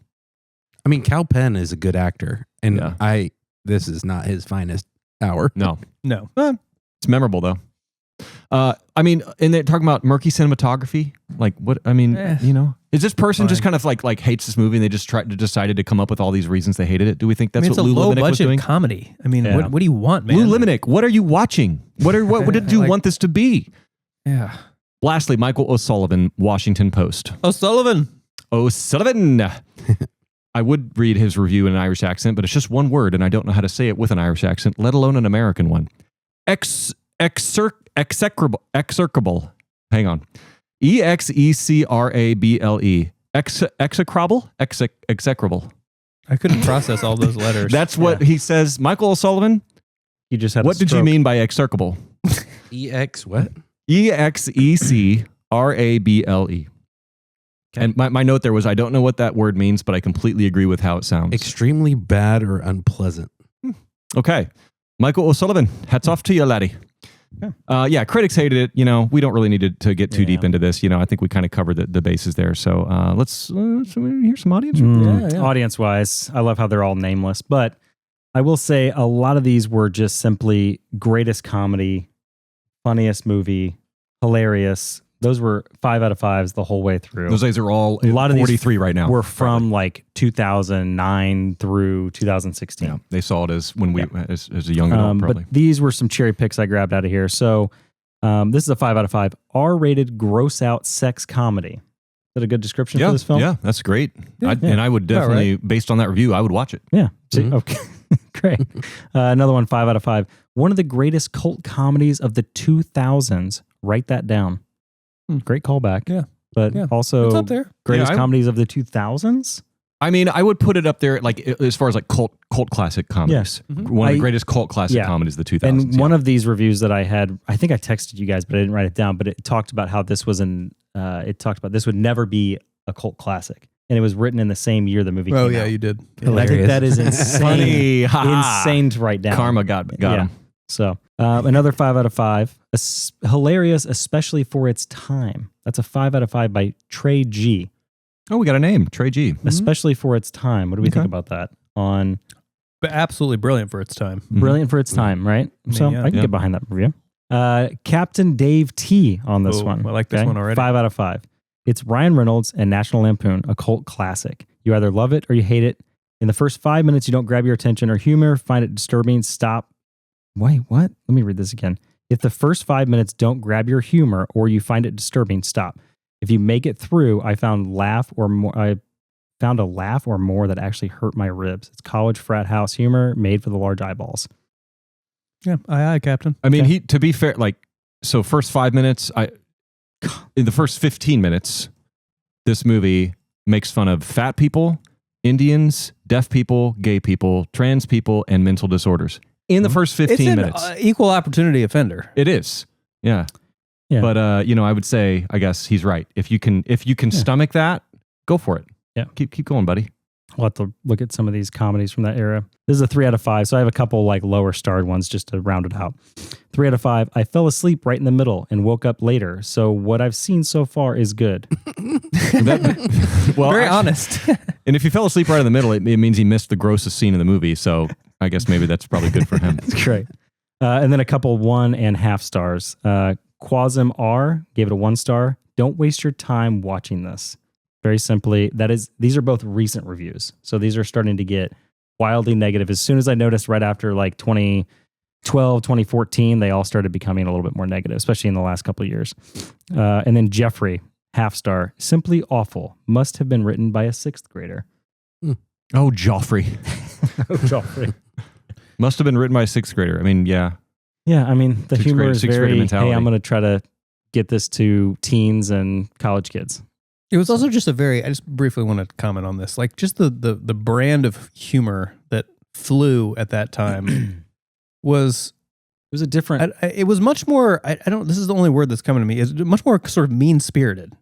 I mean, Kal Penn is a good actor, and Yeah. this is not his finest hour. No, No. it's memorable though. I mean, and they're talking about murky cinematography. Like what? I mean, is this person just kind of like hates this movie and they just decided to come up with all these reasons they hated it? Do we think that's it's what a Lou low Lemonick was budget doing? comedy. I mean, Yeah. what do you want, man? Lou Lemonick, what are you watching? What did you Like- want this to be? Yeah. Lastly, Michael O'Sullivan, Washington Post. O'Sullivan. O'Sullivan. I would read his review in an Irish accent, but it's just one word, and I don't know how to say it with an Irish accent, let alone an American one. Execrable. Hang on. EXECRABLE. Execrable? Execrable. I couldn't process all those letters. That's what he says. Michael O'Sullivan, he just had what did you mean by execrable? EX what? EXECRABLE. And my note there was, I don't know what that word means, but I completely agree with how it sounds. Extremely bad or unpleasant. Okay. Michael O'Sullivan, hats off to you, laddie. Yeah, critics hated it. We don't really need to get too deep into this. I think we kind of covered the bases there. So let's hear some audience. Audience-wise, I love how they're all nameless. But I will say a lot of these were just simply greatest comedy, funniest movie, hilarious. Those were 5 out of 5s the whole way through. Those days are all a lot of 43 these right now. Were from like 2009 through 2016. Yeah, they saw it as when we as a young adult, probably. But these were some cherry picks I grabbed out of here. So this is a 5 out of 5 R-rated gross out sex comedy. Is that a good description for this film? Yeah, that's great. And I would definitely, based on that review, I would watch it. Yeah. See, okay. Great. Another one, 5 out of 5. One of the greatest cult comedies of the 2000s. Write that down. Great callback. Yeah. But Yeah. also It's up there. greatest Yeah, comedies of the 2000s. I mean, I would put it up there, like as far as like cult classic comedies. One of the greatest cult classic comedies of the 2000s. And one of these reviews that I had, I think I texted you guys, but I didn't write it down. But it talked about how this was it talked about this would never be a cult classic, and it was written in the same year the movie came out. Oh yeah, you did. And I think that is insane. Insane to write down. Karma got him. So another 5 out of 5. Hilarious, especially for its time. That's a 5 out of 5 by Trey G. Oh, we got a name, Trey G. Especially for its time. What do we think about that? But absolutely brilliant for its time. Brilliant for its time, right? So I can get behind that review. Captain Dave T on this one. I like this one already. 5 out of 5. It's Ryan Reynolds and National Lampoon, a cult classic. You either love it or you hate it. In the first 5 minutes, you don't grab your attention or humor, find it disturbing, stop. Wait, what? Let me read this again. If the first 5 minutes don't grab your humor or you find it disturbing, stop. If you make it through, I found a laugh or more that actually hurt my ribs. It's college frat house humor made for the large eyeballs. Yeah, aye, Captain. I mean, to be fair, like, so first 5 minutes, in the first 15 minutes, this movie makes fun of fat people, Indians, deaf people, gay people, trans people, and mental disorders. In the first 15 minutes. It's an equal opportunity offender. It is. Yeah. But I would say, I guess he's right. If you can stomach that, go for it. Yeah. Keep going, buddy. We'll have to look at some of these comedies from that era. This is a 3 out of 5, so I have a couple like lower starred ones just to round it out. 3 out of 5. I fell asleep right in the middle and woke up later, so what I've seen so far is good. Very honest. And if he fell asleep right in the middle, it means he missed the grossest scene in the movie. So I guess maybe that's probably good for him. That's great. And then a couple 1.5 stars. Quasim R gave it a 1 star. Don't waste your time watching this. Very simply, these are both recent reviews. So these are starting to get wildly negative. As soon as I noticed right after like 2012, 2014, they all started becoming a little bit more negative, especially in the last couple of years. And then Jeffrey, 1/2 star. Simply awful. Must have been written by a 6th grader. Oh, Joffrey. Joffrey. Must have been written by a 6th grader. I mean, yeah. Yeah, I mean, the humor is very, mentality. hey, I'm going to try to get this to teens and college kids. It was also just I just briefly want to comment on this. Like just the brand of humor that flew at that time was a different. It was much more, this is the only word that's coming to me, is much more sort of mean-spirited.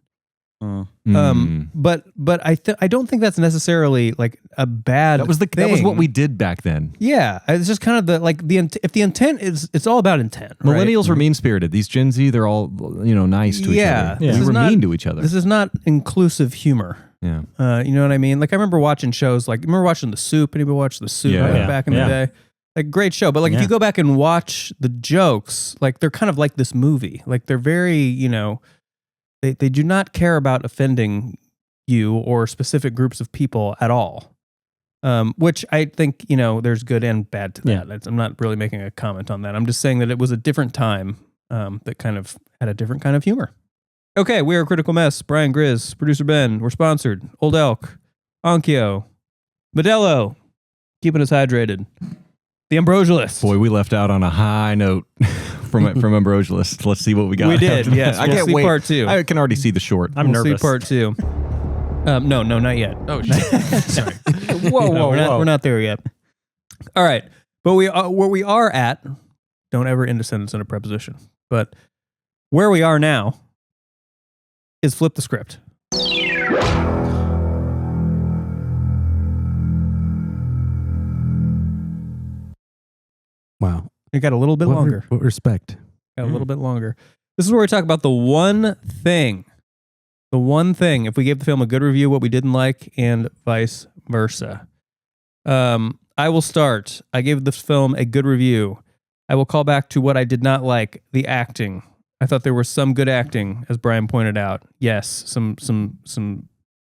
But I don't think that's necessarily like a bad that was what we did back then. Yeah, it's just kind of if the intent is, it's all about intent. Millennials right? were mean-spirited. These Gen Z, they're all nice to each other. Yeah, we were mean to each other. This is not inclusive humor. Yeah, you know what I mean. Like I remember watching shows like watching The Soup. Anybody watch The Soup back in the day? Like great show, but like if you go back and watch the jokes, like they're kind of like this movie. Like they're very They do not care about offending you or specific groups of people at all, which I think, there's good and bad to that. Yeah. I'm not really making a comment on that. I'm just saying that it was a different time that kind of had a different kind of humor. Okay, we are Critical Mess. Brian Grizz, producer Ben. We're sponsored. Old Elk, Onkyo, Modelo, keeping us hydrated. The Ambrosialist. Boy, we left out on a high note from Ambrosialist. Let's see what we got. We did, yes. I can't wait. Part 2. I can already see the short. I'm nervous. See part 2. No, not yet. Oh, shit. Sorry. Whoa, we're not there yet. All right, but where we are at, don't ever end a sentence in a preposition, but where we are now is flip the script. Wow. It got a little bit longer. What respect. Got a little bit longer. This is where we talk about the one thing. The one thing, if we gave the film a good review, what we didn't like, and vice versa. I will start. I gave this film a good review. I will call back to what I did not like, the acting. I thought there was some good acting, as Brian pointed out. Yes, some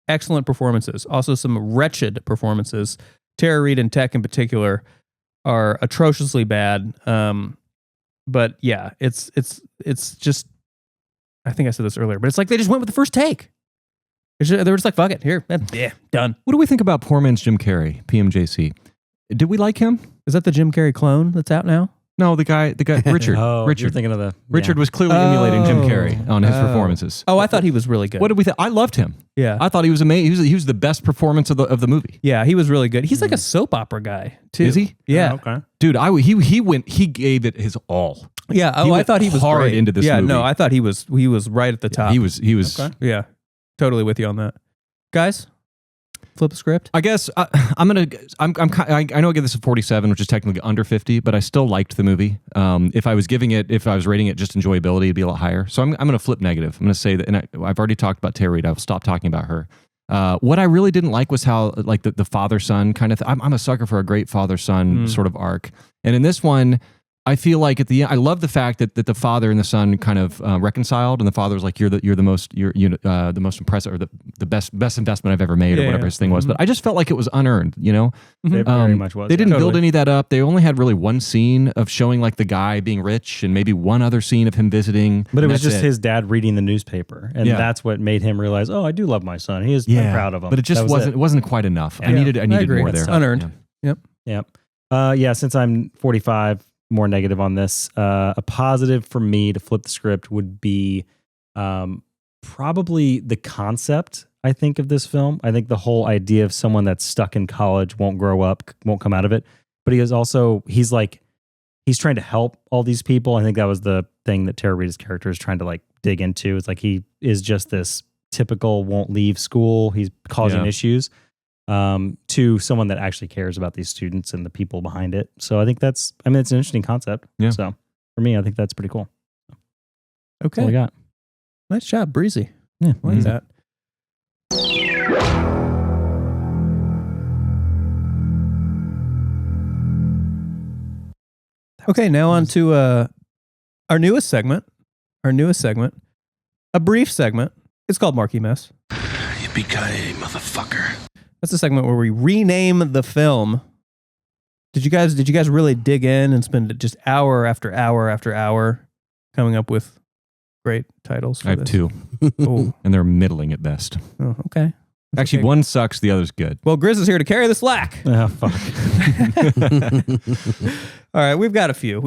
excellent performances. Also some wretched performances. Tara Reid and Tech in particular are atrociously bad. But yeah, it's just, I think I said this earlier, but it's like they just went with the first take. They were just like, fuck it, here, yeah, done. What do we think about poor man's Jim Carrey, PMJC? Did we like him? Is that the Jim Carrey clone that's out now? No, the guy, Richard. You're Richard. thinking of the Richard was clearly emulating Jim Carrey on his performances. Oh, I thought he was really good. What did we think? I loved him. Yeah. I thought he was amazing. He was the best performance of the movie. Yeah, he was really good. He's like a soap opera guy, too. Is he? Yeah. okay. Dude, he gave it his all. Yeah. Oh, He I went thought he was hard great. into this movie. No, I thought he was right at the top. He was. Okay. Yeah. Totally with you on that. Guys, flip a script. I guess I know I give this a 47, which is technically under 50, but I still liked the movie. If I was rating it just enjoyability, it'd be a lot higher. So I'm going to flip negative. I'm going to say that, and I've already talked about Tara Reid. I'll stop talking about her. What I really didn't like was how like the father-son kind of I'm a sucker for a great father-son sort of arc. And in this one, I feel like at the end, I love the fact that the father and the son kind of reconciled, and the father was like, "You're the most impressive, or the best investment I've ever made," or whatever his thing was. But I just felt like it was unearned, you know. It very much was. They didn't build any of that up. They only had really one scene of showing like the guy being rich, and maybe one other scene of him visiting. But it was just his dad reading the newspaper, and Yeah. that's what made him realize, oh, I do love my son. I'm proud of him. But it just wasn't quite enough. I needed agree. more there. It's unearned. Yeah. Yep. Since I'm 45, more negative on this. A positive for me to flip the script would be probably the concept, I think, of this film. I think the whole idea of someone that's stuck in college, won't grow up, won't come out of it. But he's trying to help all these people. I think that was the thing that Tara Reid's character is trying to like dig into. It's like he is just this typical won't leave school. He's causing issues. To someone that actually cares about these students and the people behind it. So I think it's an interesting concept. Yeah. So for me, I think that's pretty cool. That's all I Okay. got. Nice job, Breezy. Yeah. I like that. Okay, now on to our newest segment. A brief segment. It's called Marquee Mess. Yippee-ki-yay, motherfucker. That's a segment where we rename the film. Did you guys really dig in and spend just hour after hour after hour coming up with great titles for I have this? 2, Oh, and they're middling at best. oh, okay. That's Actually, okay. one sucks, the other's good. Well, Grizz is here to carry the slack. Oh, fuck. All right, we've got a few.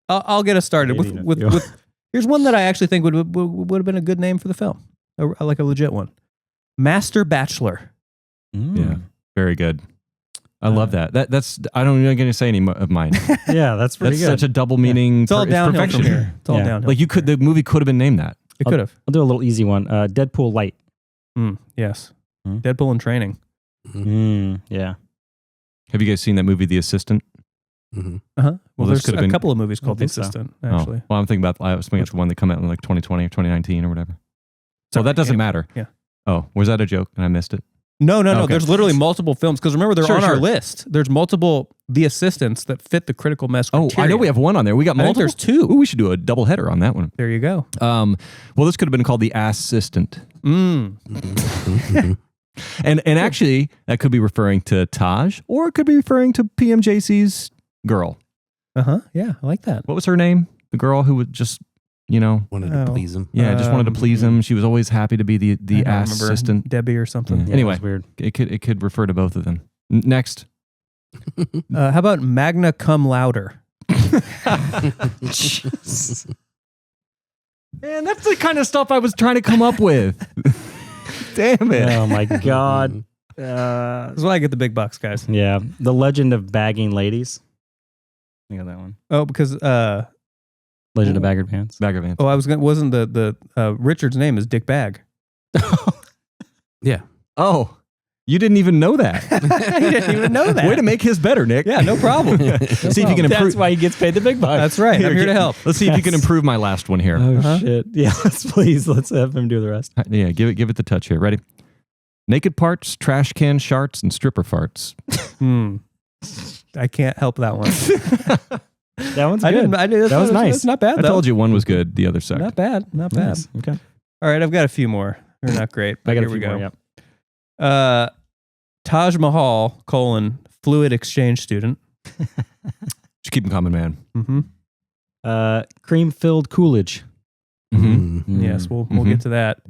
I'll get us started Maybe with here's one that I actually think would have been a good name for the film, like a legit one. Master Bachelor. Yeah, very good. I love that. That's I don't even going to say any of mine. Yeah, that's pretty That's good. such a double meaning. It's all downhill perfection. from here. It's all Yeah. downhill. Like the movie could have been named that. It could have. I'll do a little easy one. Deadpool Light. Yes. Hmm. Deadpool in Training. Yeah. Have you guys seen that movie, The Assistant? Well, Well, this there's could a have been- couple of movies called The think so. Assistant, actually. Oh, well, I'm thinking about. I was thinking it's the one that came out in like 2020 or 2019 or whatever. So Sorry, that doesn't anyway, matter. yeah. Oh, was that a joke and I missed it? No. Okay. There's literally multiple films because remember they're Sure, on our sure. list. There's multiple The Assistants that fit the critical mass Oh, criteria. I know we have one on there. We got I think multiple. there's 2. Ooh, we should do a double header on that one. There you go. Well, this could have been called The Assistant. And actually, that could be referring to Taj, or it could be referring to PMJC's girl. Yeah, I like that. What was her name? The girl who would just, Wanted to Oh. please him. just wanted to please him. She was always happy to be the I don't remember. assistant. Debbie or something. Yeah. Anyway, That's weird. it could refer to both of them. Next. How about Magna Cum Louder? Man, that's the kind of stuff I was trying to come up with. Damn it. Oh my God. That's why I get the big bucks, guys. Yeah. The Legend of Bagging Ladies. Think of that one. Oh, because Legend of Baggard Pants. Bag of ants. I was gonna wasn't the Richard's name is Dick Bag. Yeah. Oh, you didn't even know that. I didn't even know that. Way to make his better, Nick. Yeah, no problem. See if you can improve. That's why he gets paid the big bucks. That's right. I'm here to help. Let's see if you can improve my last one here. Oh shit. Yeah, let's have him do the rest. Yeah, give it the touch here. Ready? Naked parts, trash can sharts, and stripper farts. I can't help that one. That one's I good. didn't. I did. That was nice. It's not bad. I Though. told you one was good, the other sucked. Not bad. Not bad. Nice. Okay. All right, I've got a few more. They're not great. But I got here a we few go. more. Yeah. Taj Mahal, fluid exchange student. Just keep them coming, man. Mm-hmm. Cream-filled Coolidge. Mm-hmm. Yes, we'll get to that.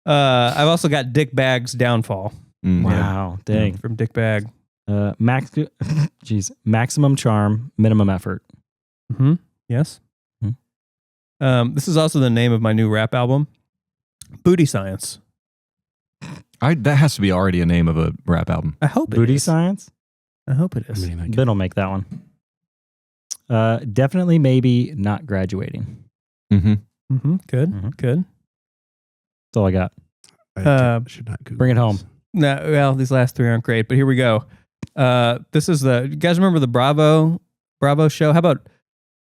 I've also got Dick Bag's Downfall. Yeah. Wow. Dang. From Dick Bag. Maximum charm, minimum effort. Mm-hmm. Yes. This is also the name of my new rap album, Booty Science. That has to be already a name of a rap album. I hope it Booty is. Science? I hope it is. I mean, Ben will make that one. Definitely, maybe not graduating. Mm-hmm. Mm-hmm. Good. Mhm. Good. That's all I got. I should not Google Bring it this. home. No, well, these last three aren't great, but here we go. This is you guys remember the Bravo show? How about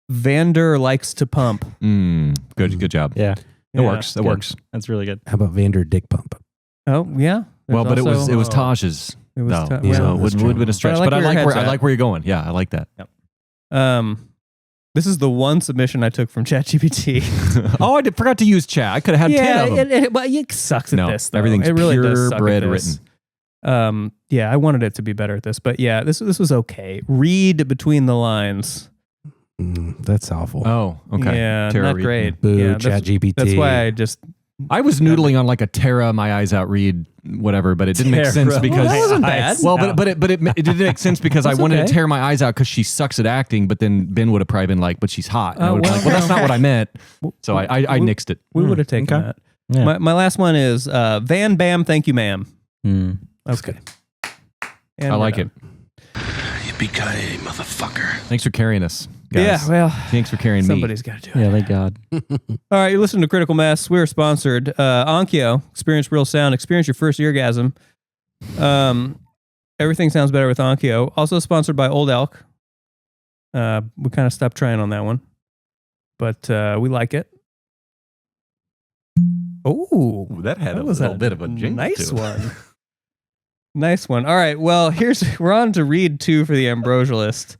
Vander Likes to Pump? Good job. Yeah, That works. That good. works. That's really good. How about Vander Dick Pump? Oh, yeah. Well, There's but also- it was Taj's. It was No, Ta- so yeah. it would have been a stretch. But I But I like where your head's like at. where you're going. Yeah, I like that. This is the one submission I took from ChatGPT. Oh, forgot to use chat. I could have had 10 of them. But it sucks at No, this. Though. everything's it really does suck purebred at this. Yeah, I wanted it to be better at this, but yeah, this was okay. Read between the lines. That's awful. Oh, okay. Yeah, Tara not Reid. great. Boo, yeah, ChatGPT. That's why I just I was noodling on like a Tara my eyes out read whatever, but it didn't make sense Tara. because That wasn't bad. Well, but it didn't make sense because I That's wanted okay. to tear my eyes out because she sucks at acting. But then Ben would have probably been like, "But she's hot." And I Oh, would have been like, "Well, that's not what I meant." So I nixed it. we would have taken okay. that. Yeah. My last one is Van Bam, thank you, ma'am. Okay. And I we're like done. it. Yippee-ki-yay, motherfucker. Thanks for carrying us, guys. Yeah, well, Thanks for carrying me. somebody's got to do it. Yeah, thank God. All right, you listen to Critical Mess. We're sponsored. Onkyo, experience real sound. Experience your first eargasm. Everything sounds better with Onkyo. Also sponsored by Old Elk. We kind of stopped trying on that one, but we like it. Oh, That had was little bit of a jingle nice to it. one. Nice one. All right. Well, we're on to Reid 2 for the Ambrosialist.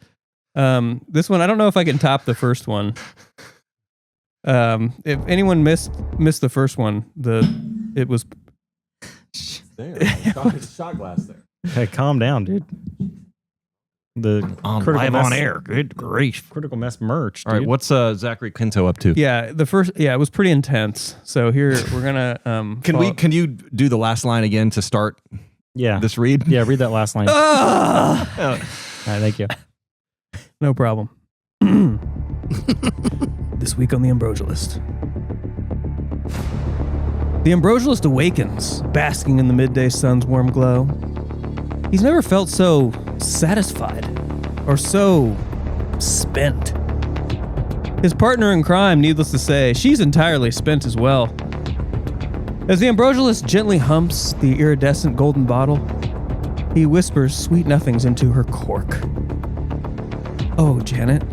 This one, I don't know if I can top the first one. If anyone missed the first one, it was There, shot glass there. Hey, calm down, dude. The Critical live Mess- on air. Good grief. Critical Mess merch. All right, dude. what's Zachary Quinto up to? yeah, it was pretty intense. So here we're gonna Can you do the last line again to start Yeah. this read? Yeah, read that last line. All right, thank you. No problem. This week on the Ambrosialist. The Ambrosialist awakens, basking in the midday sun's warm glow. He's never felt so satisfied or so spent. His partner in crime, needless to say, she's entirely spent as well. As the Ambrosialist gently humps the iridescent golden bottle, he whispers sweet nothings into her cork. Oh, Janet,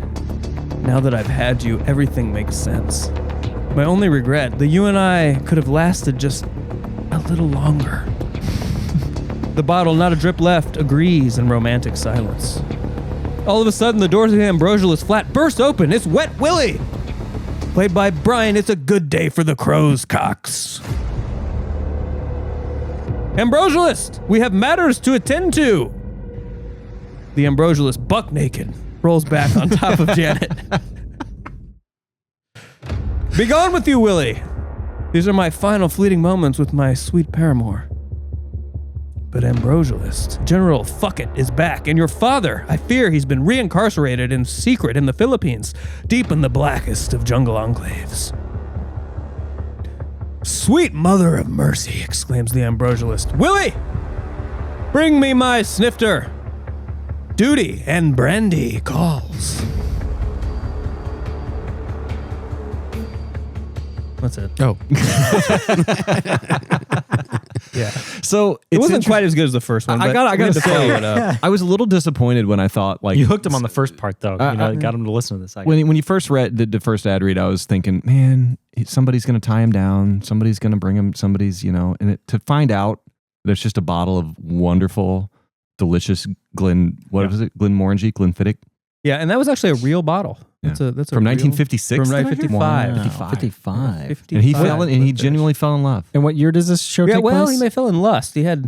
now that I've had you, everything makes sense. My only regret, that you and I could have lasted just a little longer. The bottle, not a drip left, agrees in romantic silence. All of a sudden, the doors of the Ambrosialist flat burst open. It's Wet Willie! Played by Brian, it's a good day for the Crow's Cocks. Ambrosialist, we have matters to attend to. The Ambrosialist, buck naked, rolls back on top of Janet. Be gone with you, Willie. These are my final fleeting moments with my sweet paramour. But Ambrosialist, General Fuckit is back, and your father, I fear he's been reincarcerated in secret in the Philippines, deep in the blackest of jungle enclaves. Sweet mother of mercy, exclaims the Ambrosialist. Willie! Bring me my snifter. Duty and brandy calls. That's it. Oh, Yeah. So It wasn't quite as good as the first one. I but gotta we had to say, follow it up. I was a little disappointed when I thought like You hooked him on the first part, though. Got him to listen to the second. when you first read the first ad read, I was thinking, man, somebody's gonna tie him down, somebody's gonna bring him, and to find out there's just a bottle of wonderful, delicious Glenmorangie. Yeah, and that was actually a real bottle. That's a From 1956. From 1955. 55. And he genuinely fell in love. And what year does this show Yeah, take well, place? he may fell in lust. He had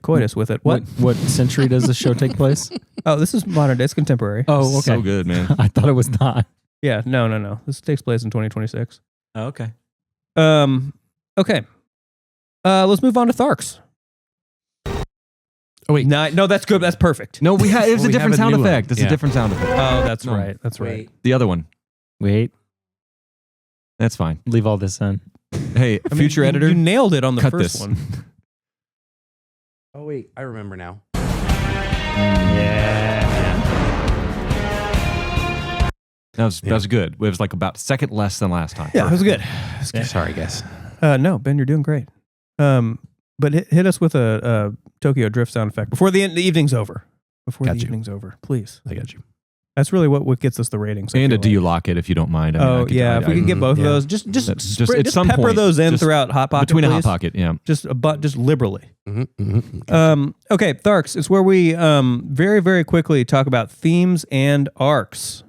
coitus with it. What? What century does this show take place? Oh, this is modern day. It's contemporary. Oh, okay. So good, man. I thought it was not. Yeah, no. This takes place in 2026. Oh, okay. Okay. Let's move on to Tharks. Oh wait, No, that's good. That's perfect. No, we have. It's a we different have a sound new one. effect. It's Yeah. a different sound effect. Oh, that's No. right. That's right. The other one. Wait, That's fine. leave all this in. Hey, I mean, future editor, you nailed it on the cut first this. one. Oh wait, I remember now. Yeah. That was good. It was like about a second less than last time. Yeah, it was good. Sorry, guys. No, Ben, you're doing great. But hit us with a Tokyo Drift sound effect before the evening's over. Before Got the you. evening's over, please. I got you. That's really what gets us the ratings. I And a feel do you like. lock it if you don't mind. I mean, I Oh could- yeah, I- if we could get both of yeah. those, just Just at just some pepper point, those in just throughout Hot Pocket, between a hot please. pocket. Yeah. just liberally. Mm-hmm. Okay, Tharks, it's where we very, very quickly talk about themes and arcs.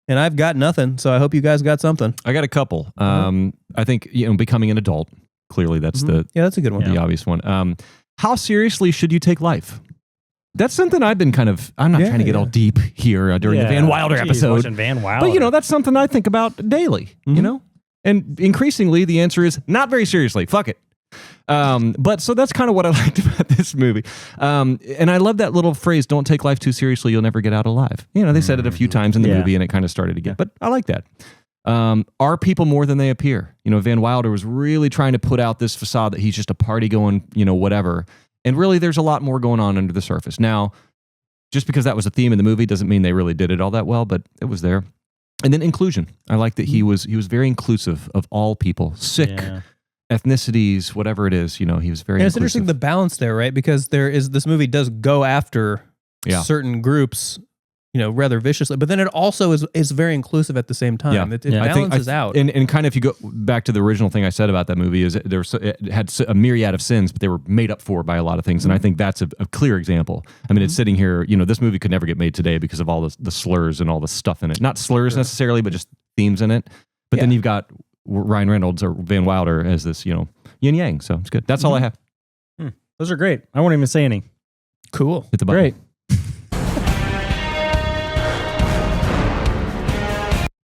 And I've got nothing, so I hope you guys got something. I got a couple. I think becoming an adult. Clearly, that's the that's a good one. the obvious one. How seriously should you take life? That's something I've been I'm not trying to get all deep here during the Van Wilder episode. Watching Van Wilder. But, that's something I think about daily, And increasingly, the answer is not very seriously. Fuck it. But so that's kind of what I liked about this movie. And I love that little phrase, don't take life too seriously, you'll never get out alive. They said it a few times in the movie and it kind of started again. But I like that. Are people more than they appear? Van Wilder was really trying to put out this facade that he's just a party going, whatever. And really, there's a lot more going on under the surface. Now, just because that was a theme in the movie doesn't mean they really did it all that well, but it was there. And then inclusion. I like that he was very inclusive of all people, sick, ethnicities, whatever it is. He was very. And it's inclusive. interesting the balance there, right? Because this movie does go after certain groups, rather viciously, but then it also is very inclusive at the same time. Yeah. It balances out. And kind of if you go back to the original thing I said about that movie is it had a myriad of sins, but they were made up for by a lot of things. And I think that's a clear example. I mean, it's sitting here, this movie could never get made today because of all the slurs and all the stuff in it. Not slurs necessarily, but just themes in it. But then you've got Ryan Reynolds or Van Wilder as this, yin yang. So it's good. That's all I have. Those are great. I won't even say any. Cool. Hit the button. Great.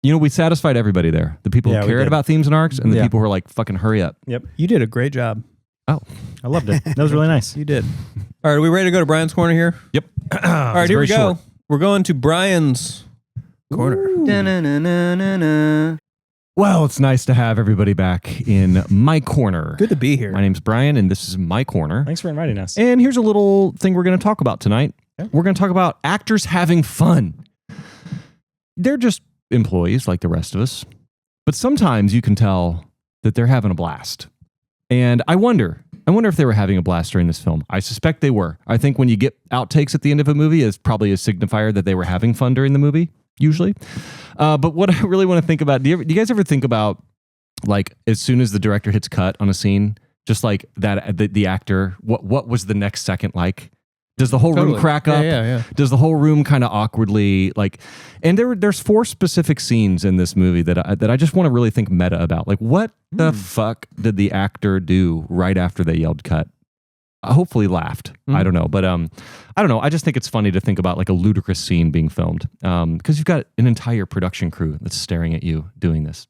We satisfied everybody there. The people Yeah, who we cared did. about themes and arcs and the Yeah. people who are like, fucking hurry up. Yep. You did a great job. Oh, I loved it. That was really nice. You did. All right, are we ready to go to Brian's corner here? yep. All right, here we very go. short. We're going to Brian's corner. Well, it's nice to have everybody back in my corner. Good to be here. My name's Brian, and this is my corner. Thanks for inviting us. And here's a little thing we're going to talk about tonight. Okay. We're going to talk about actors having fun. They're just employees like the rest of us, but sometimes you can tell that they're having a blast. And I wonder if they were having a blast during this film. I suspect they were. I think when you get outtakes at the end of a movie is probably a signifier that they were having fun during the movie, usually. But what I really want to think about, do you guys ever think about, like, as soon as the director hits cut on a scene, just like that, the actor, what was the next second like? Does the whole room crack up? Yeah. Does the whole room kind of awkwardly like? And there's 4 specific scenes in this movie that I just want to really think meta about. Like, what the fuck did the actor do right after they yelled cut? Hopefully laughed. I don't know, but I don't know. I just think it's funny to think about like a ludicrous scene being filmed because you've got an entire production crew that's staring at you doing this.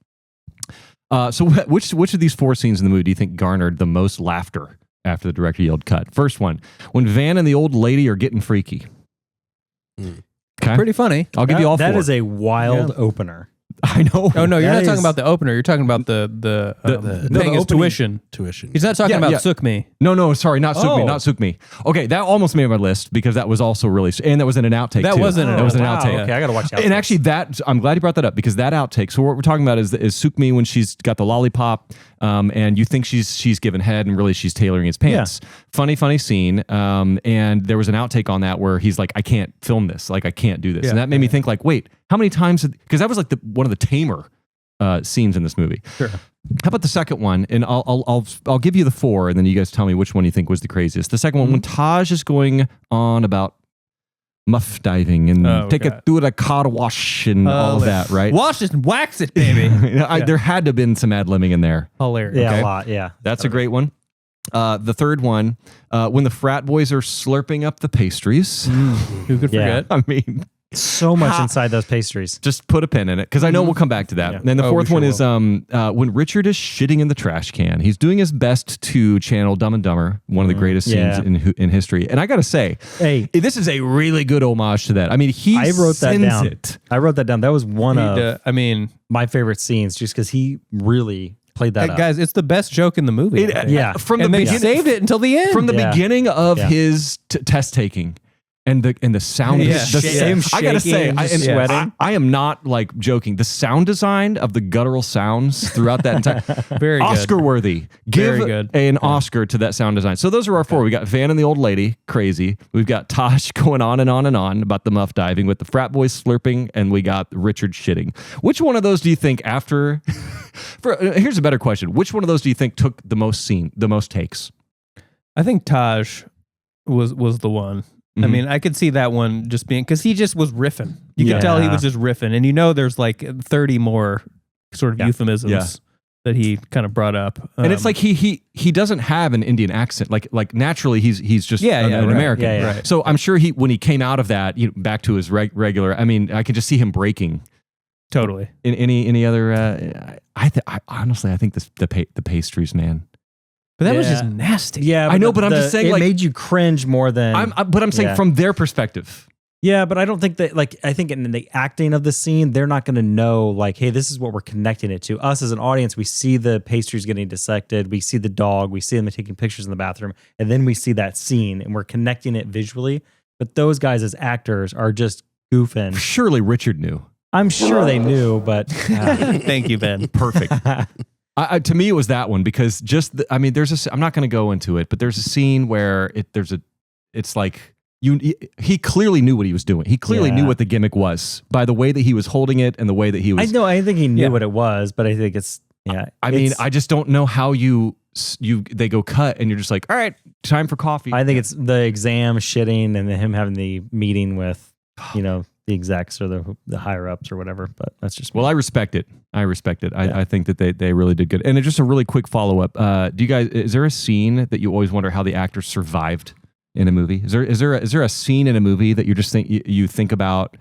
So which of these 4 scenes in the movie do you think garnered the most laughter after the director yelled cut? First one, when Van and the old lady are getting freaky. Okay. Pretty funny. I'll give you all 4. That is a wild opener. I know. Oh no, you're That not talking is- about the opener. You're talking about the paying his opening. tuition. He's not talking about Sook Me. No, sorry, not Sook Me, Oh. not Sook Me. Okay, that almost made my list because that was also really, and that was in an outtake That too. wasn't an That was an wow. outtake. Okay, I gotta watch that. And actually, I'm glad you brought that up because that outtake. So what we're talking about is Sook Me when she's got the lollipop, and you think she's given head, and really she's tailoring his pants. Funny scene. And there was an outtake on that where he's like, "I can't film this. Like, I can't do this." And that made me think, like, wait, how many times? Because that was like one of the tamer scenes in this movie. Sure. How about the second one? And I'll give you the 4, and then you guys tell me which one you think was the craziest. The second one, when Taj is going on about muff diving and take it through the car wash and all of that, right? Wash it and wax it, baby. There had to have been some ad-libbing in there. Hilarious. Yeah, Okay. a lot. Yeah, That's a great one. The third one, when the frat boys are slurping up the pastries. Who could Yeah. forget? I mean, So much inside those pastries. Just put a pin in it because I know we'll come back to that. Yeah. And then the fourth one is when Richard is shitting in the trash can. He's doing his best to channel Dumb and Dumber, one of the greatest scenes in history. And I got to say, this is a really good homage to that. I mean, I wrote that down. I wrote that down. That was one of my favorite scenes just because he really played that up. Guys, it's the best joke in the movie. From and they saved it until the end. From the beginning of his test taking. And the sound, I gotta say, I am not like joking. The sound design of the guttural sounds throughout that entire very Oscar worthy. Give an Oscar to that sound design. So those are our four. We got Van and the old lady, crazy. We've got Tosh going on and on and on about the muff diving with the frat boys slurping, and we got Richard shitting. Which one of those do you think after? Here's a better question. Which one of those do you think took the most takes? I think Taj was the one. I mean, I could see that one just being, because he just was riffing. You could tell he was just riffing. And there's like 30 more sort of euphemisms that he kind of brought up. And it's like he doesn't have an Indian accent. Like naturally he's just an American. Right. So I'm sure when he came out of that, back to his regular, I mean, I can just see him breaking. Totally. In any other, I honestly, I think the pastries, man. But that was just nasty. Yeah, I know, but I'm just saying, it made you cringe more than. But I'm saying from their perspective. Yeah, but I don't think that. I think in the acting of the scene, they're not going to know. Like, hey, this is what we're connecting it to. Us as an audience, we see the pastries getting dissected, we see the dog, we see them taking pictures in the bathroom, and then we see that scene, and we're connecting it visually. But those guys as actors are just goofing. Surely Richard knew. I'm sure they knew, but thank you, Ben. Perfect. To me, it was that one because I'm not going to go into it, but there's a scene where it's like he clearly knew what he was doing. He clearly knew what the gimmick was by the way that he was holding it and the way that he was. I think he knew what it was, but I think it's I just don't know how they go cut and you're just like, all right, time for coffee. I think it's the exam shitting and then him having the meeting with, the execs or the higher ups or whatever, but that's just I respect it. I think that they really did good. And just a really quick follow up. Is there a scene that you always wonder how the actors survived in a movie? Is there a scene in a movie that you just think about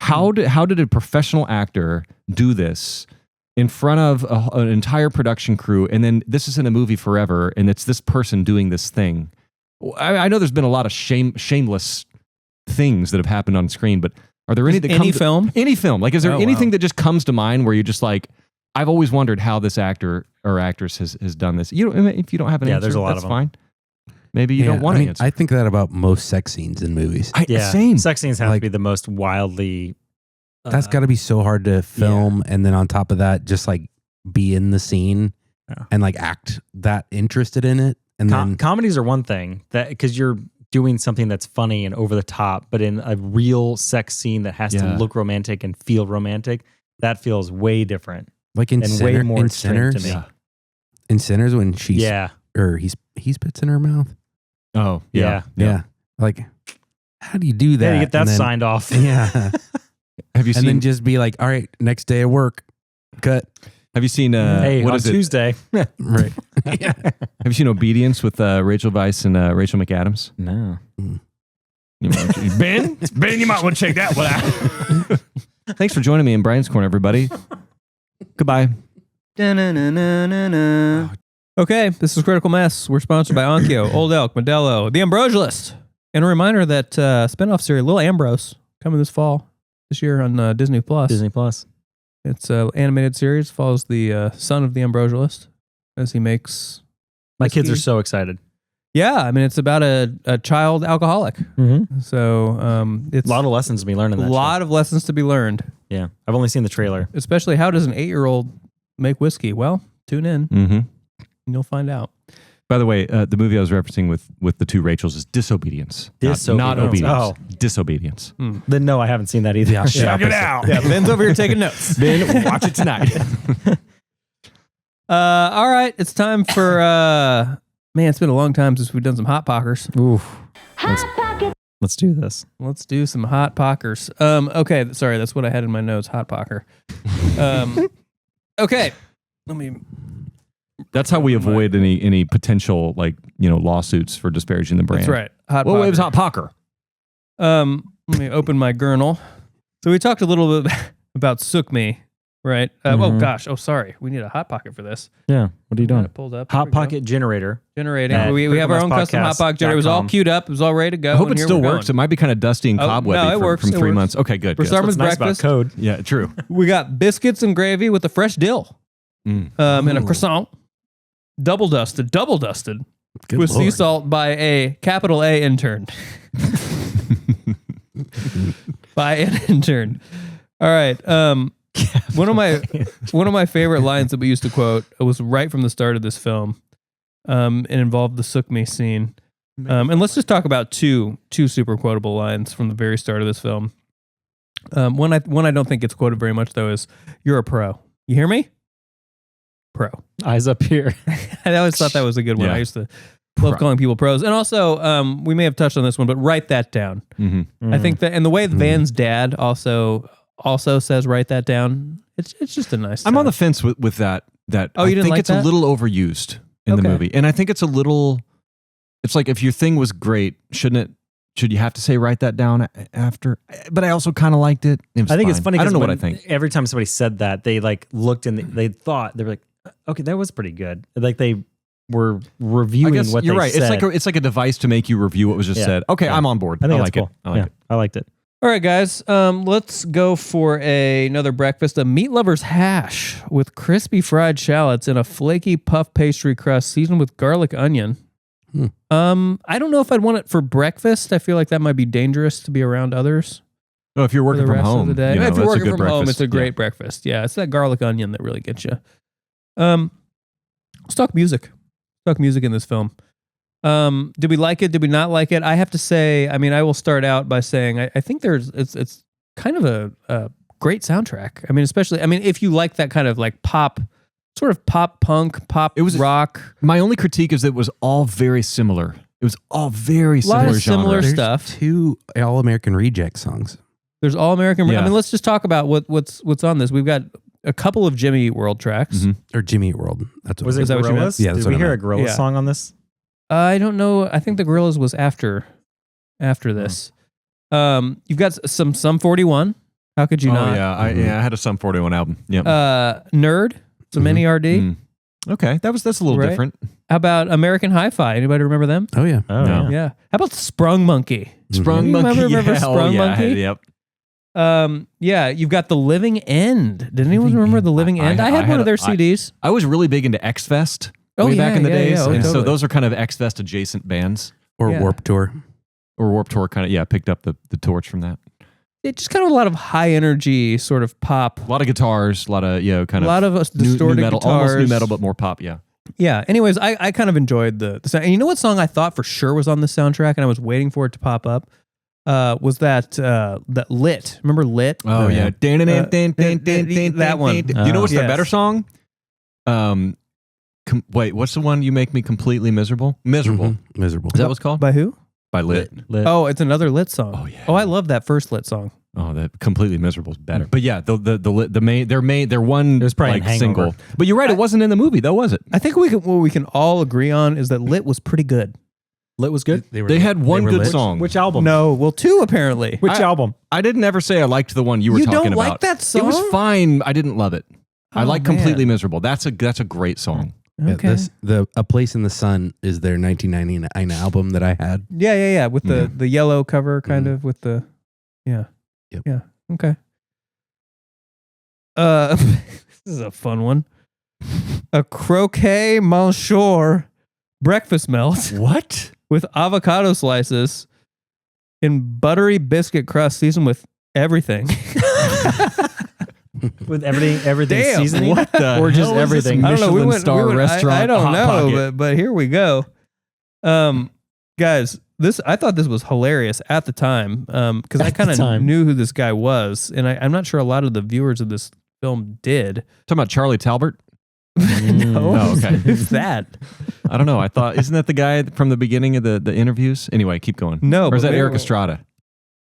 how did a professional actor do this in front of an entire production crew, and then this is in a movie forever, and it's this person doing this thing? I know there's been a lot of shameless things that have happened on screen, but are there any that any film? Any film? Like, is there anything that just comes to mind where you're just like, I've always wondered how this actor or actress has done this? If you don't have an answer, there's a lot that's of them. Fine. Maybe you don't want to answer. I think that about most sex scenes in movies. Same. Sex scenes have to be the most wildly. That's got to be so hard to film, and then on top of that, just like be in the scene and like act that interested in it. And then comedies are one thing that because you're doing something that's funny and over the top, but in a real sex scene that has to look romantic and feel romantic, that feels way different. Like in way more extreme to me. In Sinners when she's or he spits in her mouth. Oh yeah. Like, how do you do that? How do you get that signed off? Yeah. Have you seen? And then just be like, all right, next day of work, cut. Have you seen? Hey, what on is it? Tuesday, right? Yeah. Have you seen Obedience with Rachel Weisz and Rachel McAdams? No. Ben, you might want to check that one out. Thanks for joining me in Brian's Corner, everybody. Goodbye. Okay, this is Critical Mess. We're sponsored by Onkyo, Old Elk, Modelo, The Ambrosialist, and a reminder that spinoff series Little Ambrose coming this year on Disney Plus. Disney Plus. It's an animated series, follows the son of the Ambrosialist as he makes My whiskey. kids are so excited. Yeah, I mean, it's about a child alcoholic. Mm-hmm. So it's a lot of lessons to be learned in that A lot of lessons to be learned. Yeah, I've only seen the trailer. Especially how does an 8-year-old make whiskey? Well, tune in and you'll find out. By the way, the movie I was referencing with the two Rachels is Disobedience. Not obedience. Oh. Disobedience. Then no, I haven't seen that either. Yeah, check it out. Yeah, Ben's over here taking notes. Ben, watch it tonight. All right, it's time for man, it's been a long time since we've done some hot pockers. Oof. Let's do this. Let's do some hot pockers. Okay, sorry, that's what I had in my notes, hot pocker. Okay. Let me That's how we avoid any potential lawsuits for disparaging the brand. That's right. Hot Well, pocker. it was hot pocker. Let me open my gurnal. So we talked a little bit about Sook Me, right? Oh gosh. Oh, sorry. We need a Hot Pocket for this. Yeah. What are you doing? Pulled up. Here Hot we go. Pocket generator. Generating. We have our own custom Hot Pocket generator. It was all queued up. It was all ready to go. I hope and it here still we're works. It going. might be kind of dusty and cobwebby no, it works. from It 3 works. months. Okay, good. We're good. starting with Nice about breakfast. code. Yeah, true. We got biscuits and gravy with a fresh dill, and a croissant, double dusted Good with sea Lord. salt by a capital A intern. By an intern. All right. One of my favorite lines that we used to quote was right from the start of this film. It involved the Sook Me scene. And let's just talk about two super quotable lines from the very start of this film. One I don't think gets quoted very much though is "You're a pro. You hear me? Pro." Eyes up here. I always thought that was a good one. Yeah. I used to love calling people pros. And also, we may have touched on this one, but write that down. Mm-hmm. I think that, and the way Van's dad also says write that down. It's just a nice. I'm on the fence with that. Oh, you didn't I think like it's that? a little overused in the Okay. movie, and I think it's a little. It's like if your thing was great, should you have to say write that down after? But I also kind of liked it. It was I think it's fine. funny. I don't know when what I think. Every time somebody said that, they like looked and they thought they were like, okay, that was pretty good. Like they were I reviewing guess what you're they right. said. It's like a device to make you review what was just Yeah. said. Okay, Yeah. I'm on board. I think like that's cool. it. I like it. I liked it. All right, guys. Let's go for another breakfast: a meat lover's hash with crispy fried shallots in a flaky puff pastry crust seasoned with garlic onion. I don't know if I'd want it for breakfast. I feel like that might be dangerous to be around others. Oh, if you're For working the from rest home, of the day. you know, If you're that's a working good from home, breakfast. it's a great breakfast. Yeah, it's that garlic onion that really gets you. Let's talk music. Let's talk music in this film. Did we like it? Did we not like it? I have to say, I mean, I will start out by saying I think it's kind of a great soundtrack. I mean, especially, if you like that kind of like pop, sort of pop punk, pop rock. My only critique is that it was all very similar. It was all very Lot similar of similar genres. stuff. Two All American Reject songs. There's All American. Yeah. I mean, let's just talk about what's on this. We've got a couple of Jimmy Eat World tracks. Or Jimmy Eat World. That's what Was it it Is that what you meant? Gorillaz? Yeah, that's Did what we I hear a meant. Gorillaz Yeah. song on this? I don't know. I think the Gorillaz was after this. You've got some Sum 41. How could you Oh not? yeah, I had a Sum 41 album. Yep. Nerd. Some NERD. Mm. Okay, that's a little Right. different. How about American Hi-Fi? Anybody remember them? Oh yeah. Oh, No. Yeah. How about Sprung Monkey? Sprung You Monkey. remember yeah, Sprung Monkey? Yep. Yeah, you've got The Living End. Did anyone remember The Living End? I had one of their CDs. I was really big into X-Fest Oh, way yeah, back in the yeah, days, yeah. Oh, and so totally. those are kind of X-Fest adjacent bands. Or Yeah. Warped Tour. Or Warped Tour kind of, picked up the torch from that. It's just kind of a lot of high energy sort of pop. A lot of guitars, a lot of, kind A lot of new distorted metal, guitars. almost new metal, but more pop, yeah. Yeah. Anyways, I kind of enjoyed the sound. And you know what song I thought for sure was on the soundtrack, and I was waiting for it to pop up? Was that Lit? Remember Lit? Oh, yeah. That one. Do you know what's Yes. the better song? Wait, what's the one, You Make Me Completely Miserable? Miserable. Mhm. Miserable. Is that what's called? By who? By Lit. Lit. Oh, it's another Lit song. Oh, yeah. Oh, I love that first Lit song. Oh, that Completely Miserable is better. But yeah, their one There's probably like a Hangover. single. But you're right, it wasn't in the movie though, was it? I think what we can all agree on is that Lit was pretty good. Lit was good. They They had one were good lit. song. Which album? No, well, two apparently. Which album? I didn't ever say I liked the one you were You talking don't about. like that It was song? fine. I didn't love it. I Oh, like man. Completely Miserable. That's a great song. Yeah, Okay. A Place in the Sun is their 1999 album that I had. Yeah. With the yellow cover, kind of with the, yeah. Yep. Yeah. Okay. This is a fun one. A croquet Malchor breakfast melt What? with avocado slices in buttery biscuit crust seasoned with everything. With everything Damn, seasoning? What the Or just hell is this everything? I don't know. We Michelin went, star restaurant. I don't Hot know, Pocket. but here we go. Guys, I thought this was hilarious at the time because I At the kind of time. knew who this guy was, and I'm not sure a lot of the viewers of this film did. Talking about Charlie Talbert? No, Oh, okay. who's that? I don't know. I thought, isn't that the guy from the beginning of the interviews? Anyway, keep going. No, Or is but that maybe- Eric Estrada?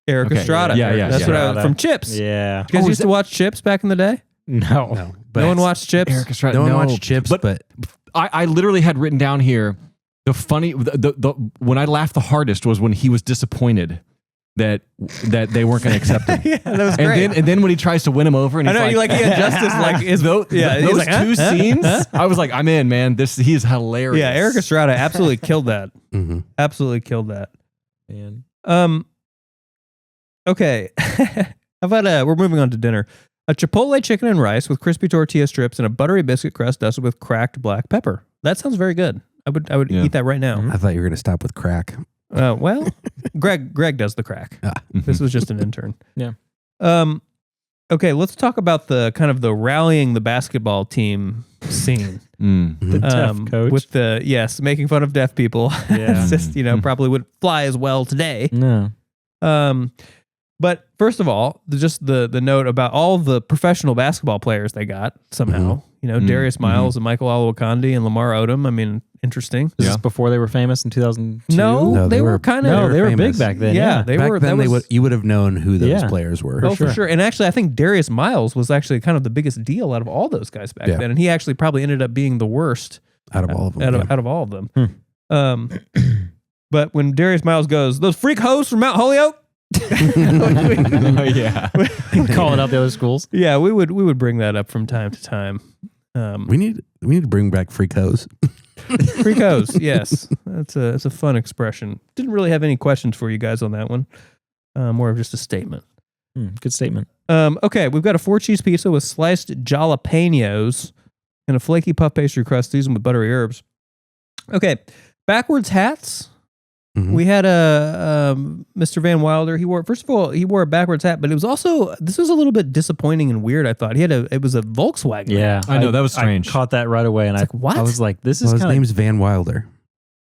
Eric Okay. Estrada. Yeah, That's yeah. what I was Estrada. from Chips. Yeah. You guys Oh, used to watch Chips back in the day? No. No, No one watched Chips. Eric Estrada. No one No. watched Chips, but I literally had written down here the funny when I laughed the hardest was when he was disappointed that they weren't going to accept him. Yeah, that was great. And then when he tries to win him over, and I he's know you like he had justice like his those, yeah, he's those like, two scenes, I was like, I'm in, man. He is hilarious. Yeah, Eric Estrada absolutely killed that. Mhm. Absolutely killed that. Man. Okay. How about we're moving on to dinner. A Chipotle chicken and rice with crispy tortilla strips and a buttery biscuit crust dusted with cracked black pepper. That sounds very good. I would Yeah. eat that right now. I thought you were going to stop with crack. Well, Greg does the crack. This was just an intern. Yeah. Okay, let's talk about the kind of the rallying the basketball team scene. The deaf coach. With the making fun of deaf people. Yeah. It's just, probably would fly as well today. No. But first of all, just the note about all the professional basketball players they got somehow. Darius Miles and Michael Olowokandi and Lamar Odom. I mean, interesting. Is this before they were famous in 2002? No, they were kind of. No, they were famous. big back then. Yeah, Yeah. they Back were. then, that was, you would have known who those Yeah. players were. for sure. And actually, I think Darius Miles was actually kind of the biggest deal out of all those guys back then, and he actually probably ended up being the worst Out of all of them. out of all of them. But when Darius Miles goes, those freak hoes from Mount Holyoke. yeah. Calling out the other schools. Yeah, we would bring that up from time to time. We need to bring back freak hoes. Freak hoes, yes, that's a fun expression. Didn't really have any questions for you guys on that one. More of just a statement. Good statement. Okay, we've got a 4-cheese pizza with sliced jalapenos and a flaky puff pastry crust seasoned with buttery herbs. Okay, backwards hats. Mhm. We had a Mr. Van Wilder. He wore a backwards hat, but it was also this was a little bit disappointing and weird. I thought it was a Volkswagen. Yeah. I know, that was strange. I caught that right away, and It's like, what? I was like, this Well, is his kind name's Van Wilder.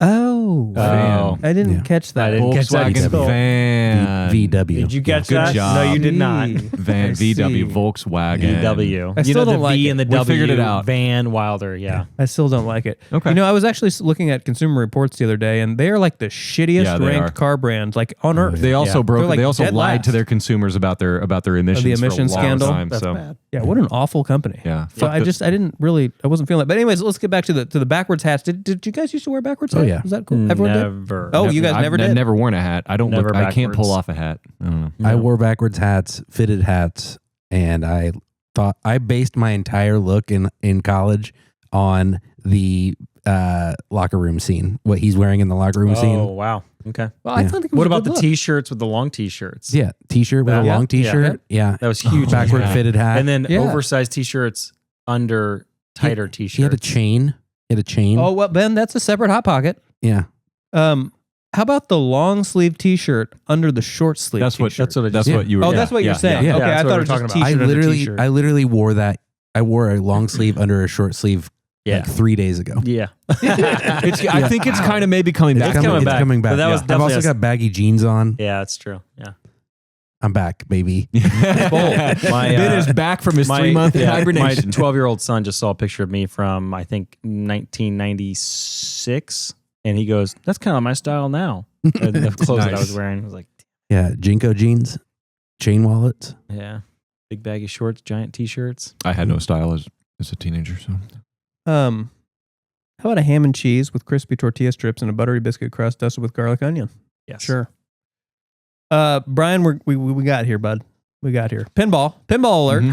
Oh, Oh. I didn't Yeah. catch that. I didn't catch that Volkswagen either. van. VW. Did you catch Good that? job. No, you did not. Van I VW see. Volkswagen. VW. I still the don't like V it. and the We W. figured it out. Van Wilder. Yeah. I still don't like it. Okay. I was actually looking at Consumer Reports the other day, and they are like the shittiest Yeah, they ranked are. also brand like on earth. They also Yeah. broke. They're like they also dead lied to last. their consumers about their emissions. the emissions for a long scandal? Time, That's so bad. Yeah, what an awful company. yeah. So Fuck I the- wasn't feeling it. But anyways, let's get back to the backwards hats. Did you guys used to wear backwards hats? Oh, yeah. Was that cool? Everyone did? Never. Oh, you guys never I've did? never worn a hat. I don't Never look. I can't pull backwards. off a hat. I don't know. I wore backwards hats, fitted hats, and I thought I based my entire look in college on the locker room scene. What he's wearing in the locker room Oh, scene. wow. Okay. Well, I Yeah. thought it was What a about good the look. T-shirts with the long T-shirts? Yeah, t-shirt with a Yeah. long t-shirt. Yeah, That was huge. backward Yeah. fitted hat. And then Yeah. oversized T-shirts under tighter T-shirts. he had a chain. He had a chain. Oh well, Ben, that's a separate hot pocket. Yeah. How about the long sleeve T-shirt under the short sleeve? That's what. T-shirt? That's Yeah. what you were. Oh, yeah, that's what you're yeah, saying. Yeah. Okay, that's I what thought we're it was just talking about. T-shirt. I literally wore that. I wore a long sleeve under a short sleeve Yeah. like 3 days ago. Yeah. I think it's kind of maybe coming back. coming It's back. coming back. But that was I've definitely also a- got baggy jeans on. Yeah, that's true. Yeah. I'm back, baby. My, Ben is back from his 3-month My hibernation. 12-year-old son just saw a picture of me from, I think, 1996. And he goes, that's kind of my style now. And the clothes that I was Nice. wearing. I was like, Yeah, Jinko jeans, chain wallets. yeah. Big baggy shorts, giant T-shirts. I had no style as a teenager, so How about a ham and cheese with crispy tortilla strips and a buttery biscuit crust dusted with garlic onion? Yes. Sure. Brian, we got here, bud. We got here. Pinball alert.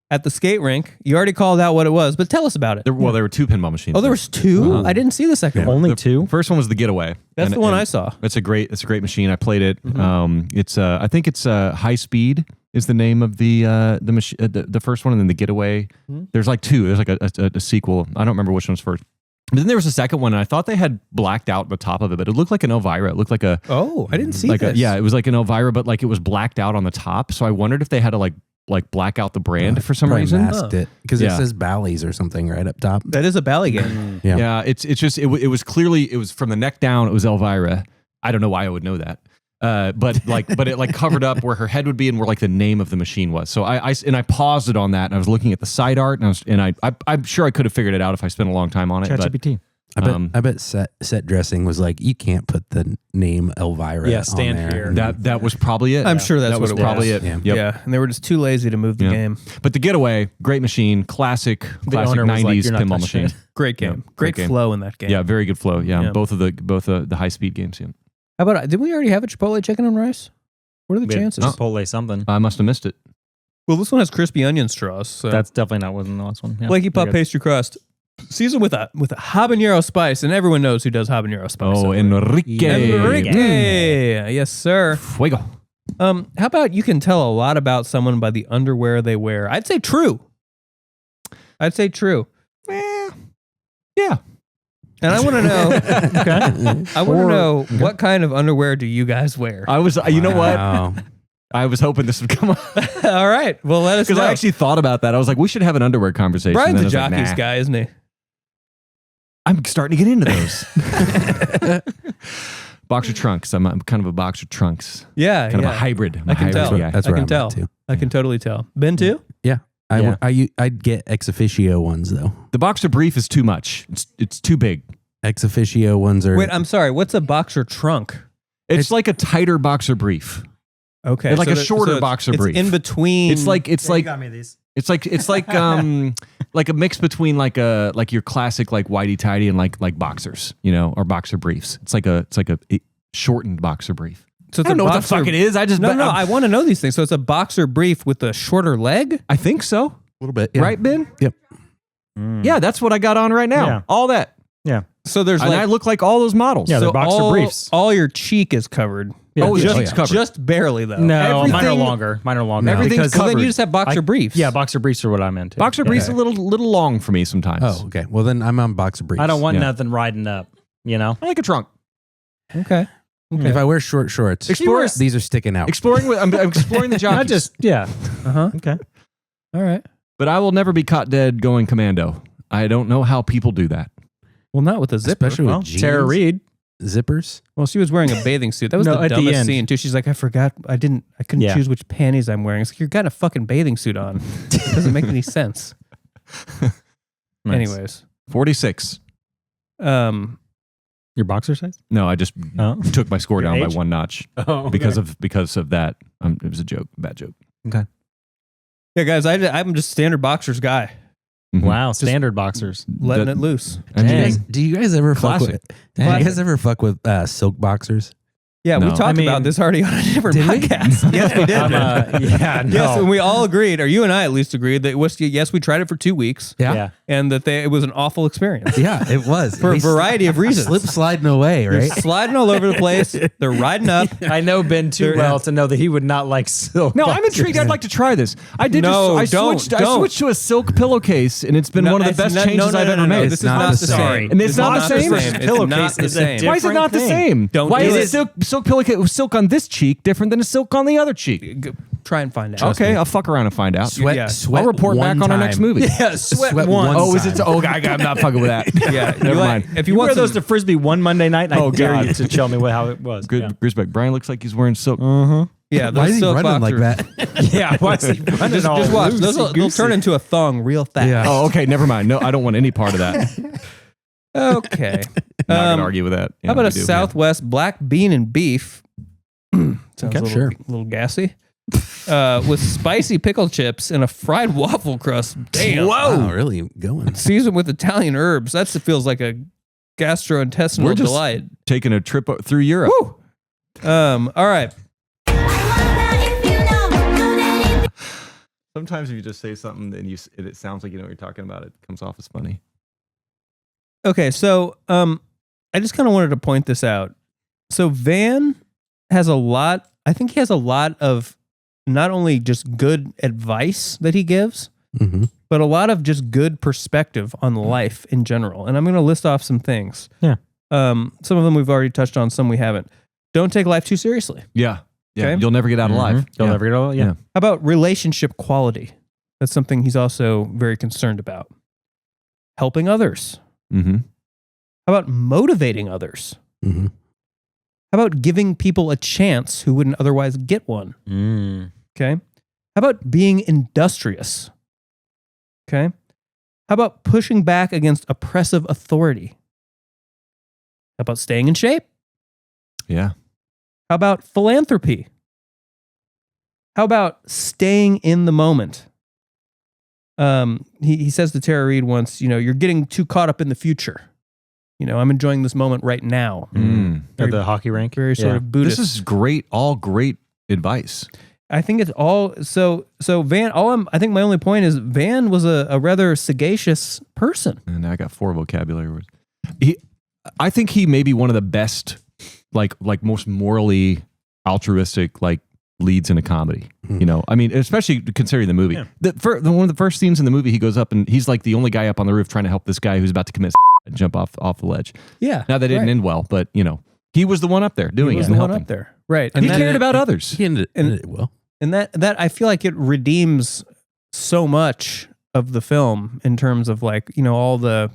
At the skate rink. You already called out what it was, but tell us about it. there were 2 pinball machines. Oh, there was 2? Uh-huh. I didn't see the second one. Only The 2? First one was the Getaway. That's And- the one and I saw. It's a great machine. I played it. Mhm. It's I think it's High Speed is the name of the machine. The first one, and then the Getaway. Mhm. There's like 2. There's like a sequel. I don't remember which one's first. But then there was a second one, and I thought they had blacked out the top of it, but it looked like an Elvira. It looked like a Oh, I didn't see like this. it was like an Elvira, but like it was blacked out on the top. So I wondered if they had to like black out the brand for some Probably reason. masked it because it Yeah. says Bally's or something right up top. That is a Bally game. Yeah. Yeah, it's just it was clearly it was from the neck down. It was Elvira. I don't know why I would know that. But it like covered up where her head would be and where like the name of the machine was. So I paused it on that and I was looking at the side art and I'm sure I could have figured it out if I spent a long time on it. But ChatGPT. I bet set dressing was like, you can't put the name Elvira Yeah, stand on there. here. that was probably it. I'm sure that's that what was it probably was. it. Yeah. Yep. Yeah, and they were just too lazy to move the Yeah. game. But the Getaway, great machine, classic owner was like, 90s "You're not pinball touching machine. it." Great game. Yeah, Great great game. flow in that game. Yeah, very good flow. Yeah, Yeah. both the high speed games. Yeah. How about, didn't we already have a Chipotle chicken and rice? What are the chances? Chipotle something. I must have missed it. Well, this one has crispy onion straws. So. That's definitely not wasn't the last one. Yeah, Flaky puff pretty good. pastry crust. Seasoned with a habanero spice, and everyone knows who does habanero spice. Oh, over there. Enrique. Enrique. Yes, sir. Fuego. How about you can tell a lot about someone by the underwear they wear? I'd say true. Yeah. And I want to know. I want to know what kind of underwear do you guys wear? I was, you know what? Wow. I was hoping this would come up. All right. Well, let us know. Because I actually thought about that. I was like, we should have an underwear conversation. Brian's Then I a was like, jockey's nah. guy, isn't he? I'm starting to get into those. Boxer trunks. I'm kind of a boxer trunks. Yeah. Kind of a hybrid. I'm I a can hybrid tell. guy. That's I where can I'm tell. at too. I can totally tell. Ben too? Yeah. Yeah. I'd get ex officio ones though. The boxer brief is too much. It's too big. Ex officio ones are. Wait, I'm sorry. What's a boxer trunk? It's like a tighter boxer brief. Okay. It's like a so shorter it's- boxer it's brief. in between. It's like You got me these. it's like like a mix between like your classic like whitey tighty and like boxers, you know, or boxer briefs. It's like a shortened boxer brief. So it's I don't a know what the boxer- fuck it is. I just No, I want to know these things. So it's a boxer brief with a shorter leg? I think so. a little bit. Yeah. Right, Ben? Yep. Yeah, that's what I got on right now. Yeah. All that. Yeah. So there's And like I look like all those models. Yeah, so they're boxer all, briefs. All your cheek is covered. Oh, your just, cheek's covered. Just barely though. No, mine are Everything- longer. Mine are longer. Everything's because So then covered. you just have boxer briefs. Yeah, boxer briefs are what I'm into. Boxer briefs a little long for me sometimes. Oh, okay. Well, then I'm on boxer briefs. I don't want Yeah. nothing riding up. You know. I like a trunk. Okay. If I wear short shorts, these are sticking out. Exploring with I'm exploring the jockeys. Not just yeah. Uh-huh. Okay. All right. But I will never be caught dead going commando. I don't know how people do that. Well, not with a zipper. Especially Well, with jeans. Tara Reid. Zippers. Well, she was wearing a bathing suit. That was No, the at the dumbest end. scene too. She's like, I forgot. I couldn't Yeah. choose which panties I'm wearing. It's like, you've got a fucking bathing suit on. It doesn't make any sense. Nice. Anyways. 46. Your boxer size? No, I just took my score Your down by age? one notch Oh, because of that. It was a joke, bad joke. Yeah, guys, I'm just standard boxers guy. Mhm. Wow, standard boxers. Letting That- it loose. I mean, Dang. Do you guys ever fuck Classic. with? Do you guys ever fuck with silk boxers? Yeah, we No. talked I mean- about this already on a different Did we? podcast. Yes, we did. Yeah, no. Yes, and we all agreed, or you and I at least agreed, that yes, we tried it for 2 weeks, Yeah. and that it was an awful experience Yeah, it was for a variety of reasons. Slip sliding away, They're right? sliding all over the place. They're riding up. I know Ben too They're- well to know that he would not like silk. No, I'm boxers. intrigued. I'd like to try this. I did. No, I switched to a silk pillowcase, and it's been No, one of the it's best not- changes no, I've no, ever no, made. This is not the same. And it's not the same? It's Pillowcase not the is a same. different Why is it not the thing. same? Don't Why do is it. it silk pillowcase silk on this cheek different than a silk on the other cheek? Try and find out. Okay, I'll fuck around and find out. Sweat, Yeah. sweat. I'll report one back on our time. next movie. Yeah, sweat Sweat one. one Oh, is it? time. Oh, I'm not fucking with that. Yeah, Never you mind. If You you wear want those some, to Frisbee one Monday night, and I Oh, dare God. you to tell me how it was. Good Yeah. respect. Brian looks like he's wearing silk. yeah, Why those is he silk running like boxers. that? Yeah, why is he running Just all watch. Those will, they'll loosey-goosey? turn into a thong real fast. Yeah. Oh, okay. Never mind. No, I don't want any part of that. Okay. Not gonna argue with that. How about a Southwest black bean and beef? Sounds a little, sure. little gassy. With spicy pickle chips and a fried waffle crust. Damn. Wow, really going. Seasoned with Italian herbs. That feels like a gastrointestinal We're just- delight. Taking a trip through Europe. Woo. All right. Sometimes if you just say something and it sounds like you know what you're talking about, it comes off as funny. Okay, so I just kind of wanted to point this out. So Van has a lot, I think he has a lot of not only just good advice that he gives, Mm-hmm. but a lot of just good perspective on life in general. And I'm going to list off some things. Yeah. Some of them we've already touched on, some we haven't. Don't take life too seriously. Yeah. Yeah. Okay. You'll never get out alive. You'll Yeah. never get all. Yeah. Yeah. How about relationship quality? That's something he's also very concerned about. Helping others. Mm-hmm. How about motivating others? Mm-hmm. How about giving people a chance who wouldn't otherwise get one? Mm. Okay. How about being industrious? Okay. How about pushing back against oppressive authority? How about staying in shape? Yeah. How about philanthropy? How about staying in the moment? He says to Tara Reid once, you're getting too caught up in the future. I'm enjoying this moment right now. At the hockey rink. Very sort of Buddhist. This is great. All great advice. I think it's all so Van. I think my only point is Van was a rather sagacious person. And I got 4 vocabulary words. I think he may be one of the best, like most morally altruistic leads in a comedy. I mean, especially considering the movie. Yeah. One of the first scenes in the movie, he goes up and he's like the only guy up on the roof trying to help this guy who's about to commit and jump off the ledge. Yeah. Now that didn't end well, but he was the one up there doing He was it and the one helping. up there, right? And he cared about others. He ended it well. And that I feel like it redeems so much of the film in terms of all the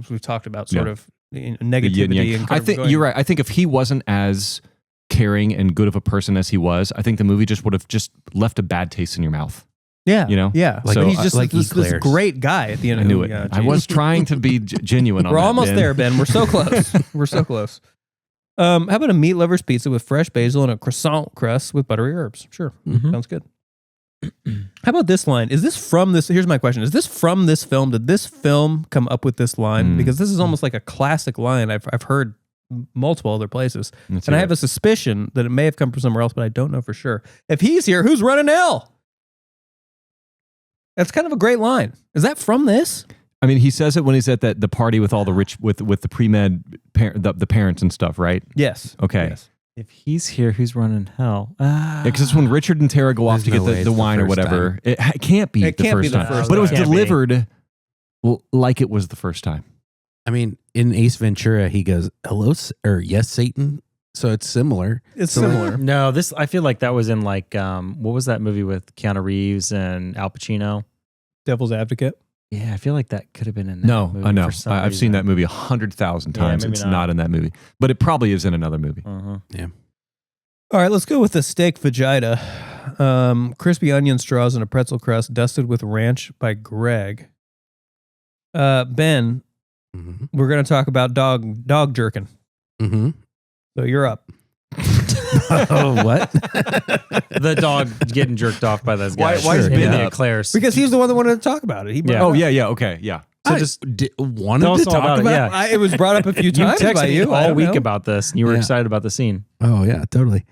we've talked about sort of negativity. And I think you're right. I think if he wasn't as caring and good of a person as he was, I think the movie just would have just left a bad taste in your mouth. Yeah, Yeah. Like, So he's just like this great guy at the end. I knew it. I was trying to be genuine on We're that, almost Ben. there, Ben. We're so close. We're so close. How about a meat lover's pizza with fresh basil and a croissant crust with buttery herbs? Sure, sounds good. How about this line? Is this from this? Here's my question: is this from this film? Did this film come up with this line? Because this is almost like a classic line I've heard multiple other places, and I have a suspicion that it may have come from somewhere else, but I don't know for sure. If he's here, who's running hell? That's kind of a great line. Is that from this? I mean, he says it when he's at the party with all the rich with the pre-med the parents and stuff, right? Yes. Okay. Yes. If he's here, who's running hell? Yeah, because it's when Richard and Tara go off to There's no way get it's the the wine or first whatever. It can't be It the can't be first the time, first but it was time. delivered like it was the first time. I mean, in Ace Ventura, he goes, "Hello, or yes, Satan." So it's similar. It's So, similar. No, I feel like that was in what was that movie with Keanu Reeves and Al Pacino? Devil's Advocate. Yeah, I feel like that could have been in that No, movie I know. for some I've seen reason. that movie 100,000 Yeah, times. maybe It's not. not in that movie, but it probably is in another movie. Uh-huh. All right, let's go with the steak vagina. Crispy onion straws and a pretzel crust dusted with ranch by Greg. Ben, Mhm. we're going to talk about dog jerking. Mhm. So you're up. Oh, what? The dog getting jerked off by those guys. why is In Ben the up? eclairs. Because he's the one that wanted to talk about it. He brought Yeah. it Oh up. yeah, okay, yeah. So I just wanted tell to us all talk about about, it, yeah. It was brought up a few you times texted by me you I all don't week know. about this, and you were Yeah. excited about the scene. Oh yeah, totally.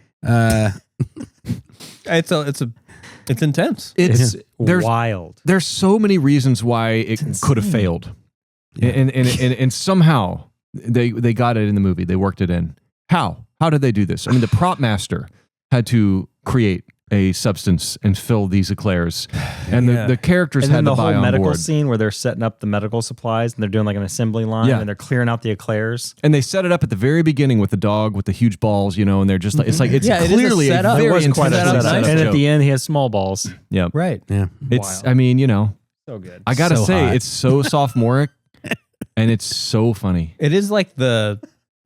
It's intense. It's there's wild. there's so many reasons why it could have failed, and somehow they got it in the movie. They worked it in. How did they do this? I mean, the prop master had to create a substance and fill these eclairs, and Yeah. the characters And had then to the buy whole on medical board. scene where they're setting up the medical supplies and they're doing like an assembly line Yeah. and they're clearing out the eclairs. And they set it up at the very beginning with the dog with the huge balls, and they're just like it's Yeah, it is a clearly a, setup. It very was intense quite a setup. setup. And at joke. the end, he has small balls. Yeah, Right. Yeah. it's. Wild. I mean, So good. I gotta So say, hot. it's so sophomoric, and it's so funny It is like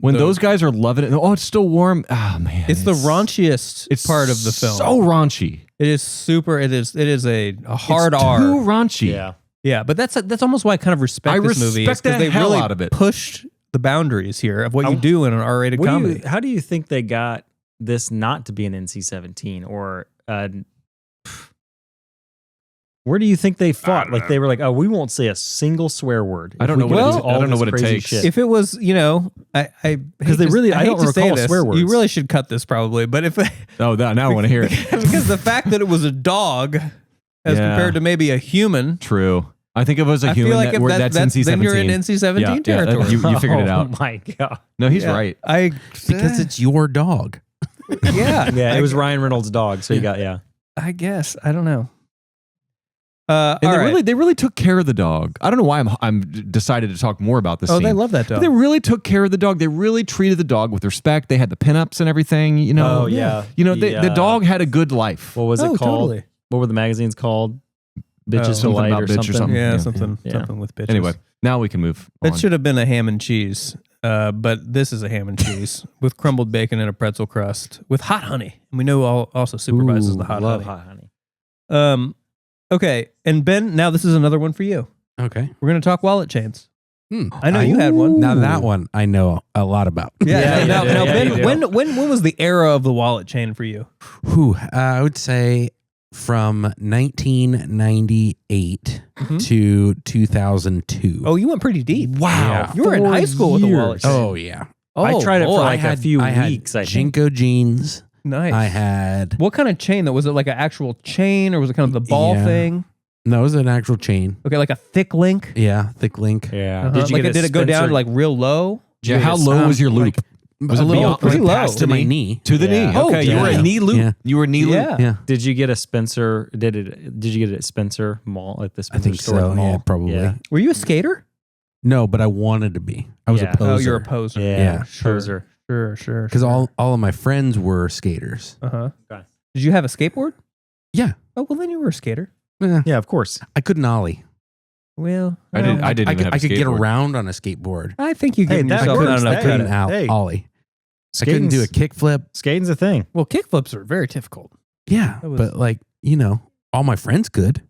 when The- those guys are loving it. Oh, it's still warm. Oh man, it's the raunchiest part of the film. So raunchy. It is super. It is a hard It's R. Too raunchy. Yeah. Yeah, but that's almost why I kind of respect I this movie. respect Because the they hell really out of it. pushed the boundaries here of what you do in an R-rated comedy. How do you think they got this not to be an NC-17 or where do you think they fought? Like they were like, oh, we won't say a single swear word. I don't if we know can what do it- I all don't know this what it crazy takes. shit. If it was, because they really- I hate don't to say recall this, swear words. You really should cut this probably, but if Oh, now I want to hear it. because the fact that it was a dog as Yeah. compared to maybe a human, True. I think if it was a I human, feel like if that's that's NC-17. then you're in NC-17 territory. You figured it out. Oh my God. No, he's Yeah. right. Because it's your dog. yeah, Yeah, it was Ryan Reynolds' dog. So you got, I guess I don't know. And all right. they really took care of the dog. I don't know why I'm decided to talk more about this Oh, scene. they love that But dog. they really took care of the dog. They really treated the dog with respect. They had the pinups and everything. Oh, yeah. The dog had a good life. What was it Oh, called? totally. What were the magazines called? Bitches Something Delight about or bitch or something? something. Yeah, Yeah. something Yeah. something with bitches. Anyway, now we can move That on. should have been a ham and cheese, but this is a ham and cheese with crumbled bacon and a pretzel crust with hot honey. And we know also supervises the hot Love honey. hot honey. Okay, and Ben, now this is another one for you. Okay. We're going to talk wallet chains. Hmm. I know you had one. Now that one I know a lot about. Yeah, now, yeah, now yeah, Ben, you do. when was the era of the wallet chain for you? Whew, I would say from 1998 to 2002. Oh, you went pretty deep. Wow. Yeah. You were in high school with a wallet chain. Oh, yeah. Oh, I tried it for boy. like a few I weeks. had I think. Jinko jeans. Nice. I had What kind of chain? That was it like an actual chain, or was it kind of the ball Yeah. thing? no, it was an actual chain. Okay, like a thick link. Yeah, thick link. Yeah. Uh-huh. Did it go down like real low? Yeah, how low was your loop? Was it beyond, pretty low. past to my knee? To the knee. Oh, Okay, you were yeah. a knee loop. Yeah. You were a knee loop. Yeah. Yeah, Did you get a Spencer? Did you get it at Spencer Mall at the I Spencer think store? at so. the mall? Yeah, probably. Yeah. Were you a skater? No, but I wanted to be. I was Yeah. a poser. Oh, you're a poser. Yeah. Sure. Poser. Sure. Because all of my friends were skaters. Uh-huh. Okay. Did you have a skateboard? Yeah. Oh, well, then you were a skater. Yeah, of course. I couldn't ollie. Well, I didn't I even have a I could get skateboard. around on a skateboard. I think you Hey, gave that yourself works. not enough I couldn't credit. Hey. ollie. I couldn't do a kickflip. Skating's a thing. Well, kickflips are very difficult. Yeah, That was- but like all my friends could.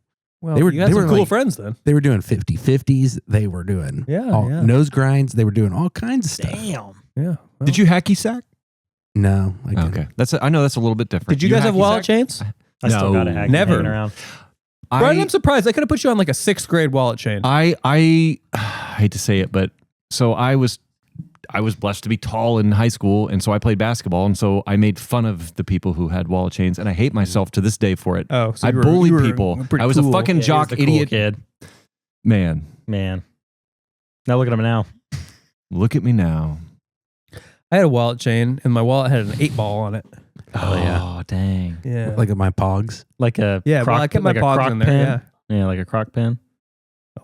Well, They were- you had they some were cool like- friends then. They were doing 50-50s. They were doing Yeah. nose grinds. They were doing all kinds of stuff. Damn. Yeah. Well, Did you hacky sack? No, I didn't. Okay, I know that's a little bit different. Did you guys have hacky wallet sack? chains? I still No. got a hack Never. hanging around. Brian, I'm surprised. They could have put you on like a 6th grade wallet chain. I hate to say it, but so I was blessed to be tall in high school, and so I played basketball, and so I made fun of the people who had wallet chains, and I hate myself to this day for it. Oh, so I you were- bullied you were people. pretty I was cool. a fucking Yeah, he was jock the cool idiot. kid. Man, Man. Now look at him now. look at me now. I had a wallet chain, and my wallet had an 8-ball on it. Oh, yeah. Dang. Yeah. Like at my pogs. Like a yeah, croc, well, I kept my like a pogs croc in there. pen. Yeah. Yeah, like a croc pen.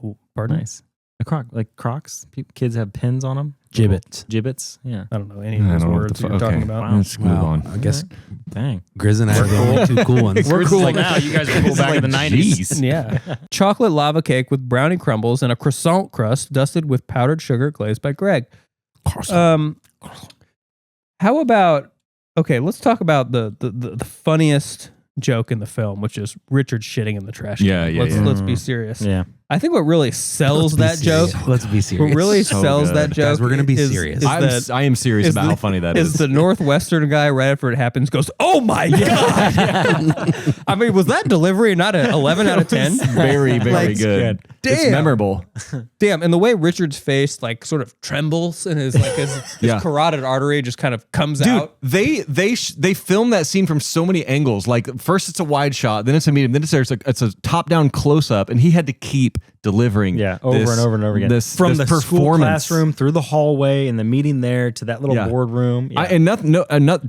Oh, pardon? Nice. A croc, like Crocs. Kids have pins on them. Gibbets. Gibbets. Yeah. I don't know any of I those don't know what words the you're fuck- talking okay. about. Let's move on. I guess Dang. Grizz and I are the only two cool ones. We're cool now. You guys were cool back in the 90s. Yeah. Chocolate lava cake with brownie crumbles and a croissant crust dusted with powdered sugar glazed by Greg. How about, okay, let's talk about the funniest joke in the film, which is Richard shitting in the trash Yeah, can. yeah, yeah. Let's be serious. Yeah. I think what really sells that joke, Let's be serious. what really So sells good. that joke Guys, we're gonna be is- serious. is I am serious is about the- how funny that is is. the Northwestern guy right after it happens goes, "Oh my god!" I mean, was that delivery not an 11 out of 10? very, very Like, good. It's damn. memorable. Damn, and the way Richard's face like sort of trembles and his like his Yeah. carotid artery just kind of comes Dude, out. they film that scene from so many angles. Like first it's a wide shot, then it's a medium, then it's it's a top down close up, and he had to keep delivering. Yeah, over this- and over and over again. This From this the school performance. classroom through the hallway and the meeting there to that little Yeah. boardroom. Yeah. And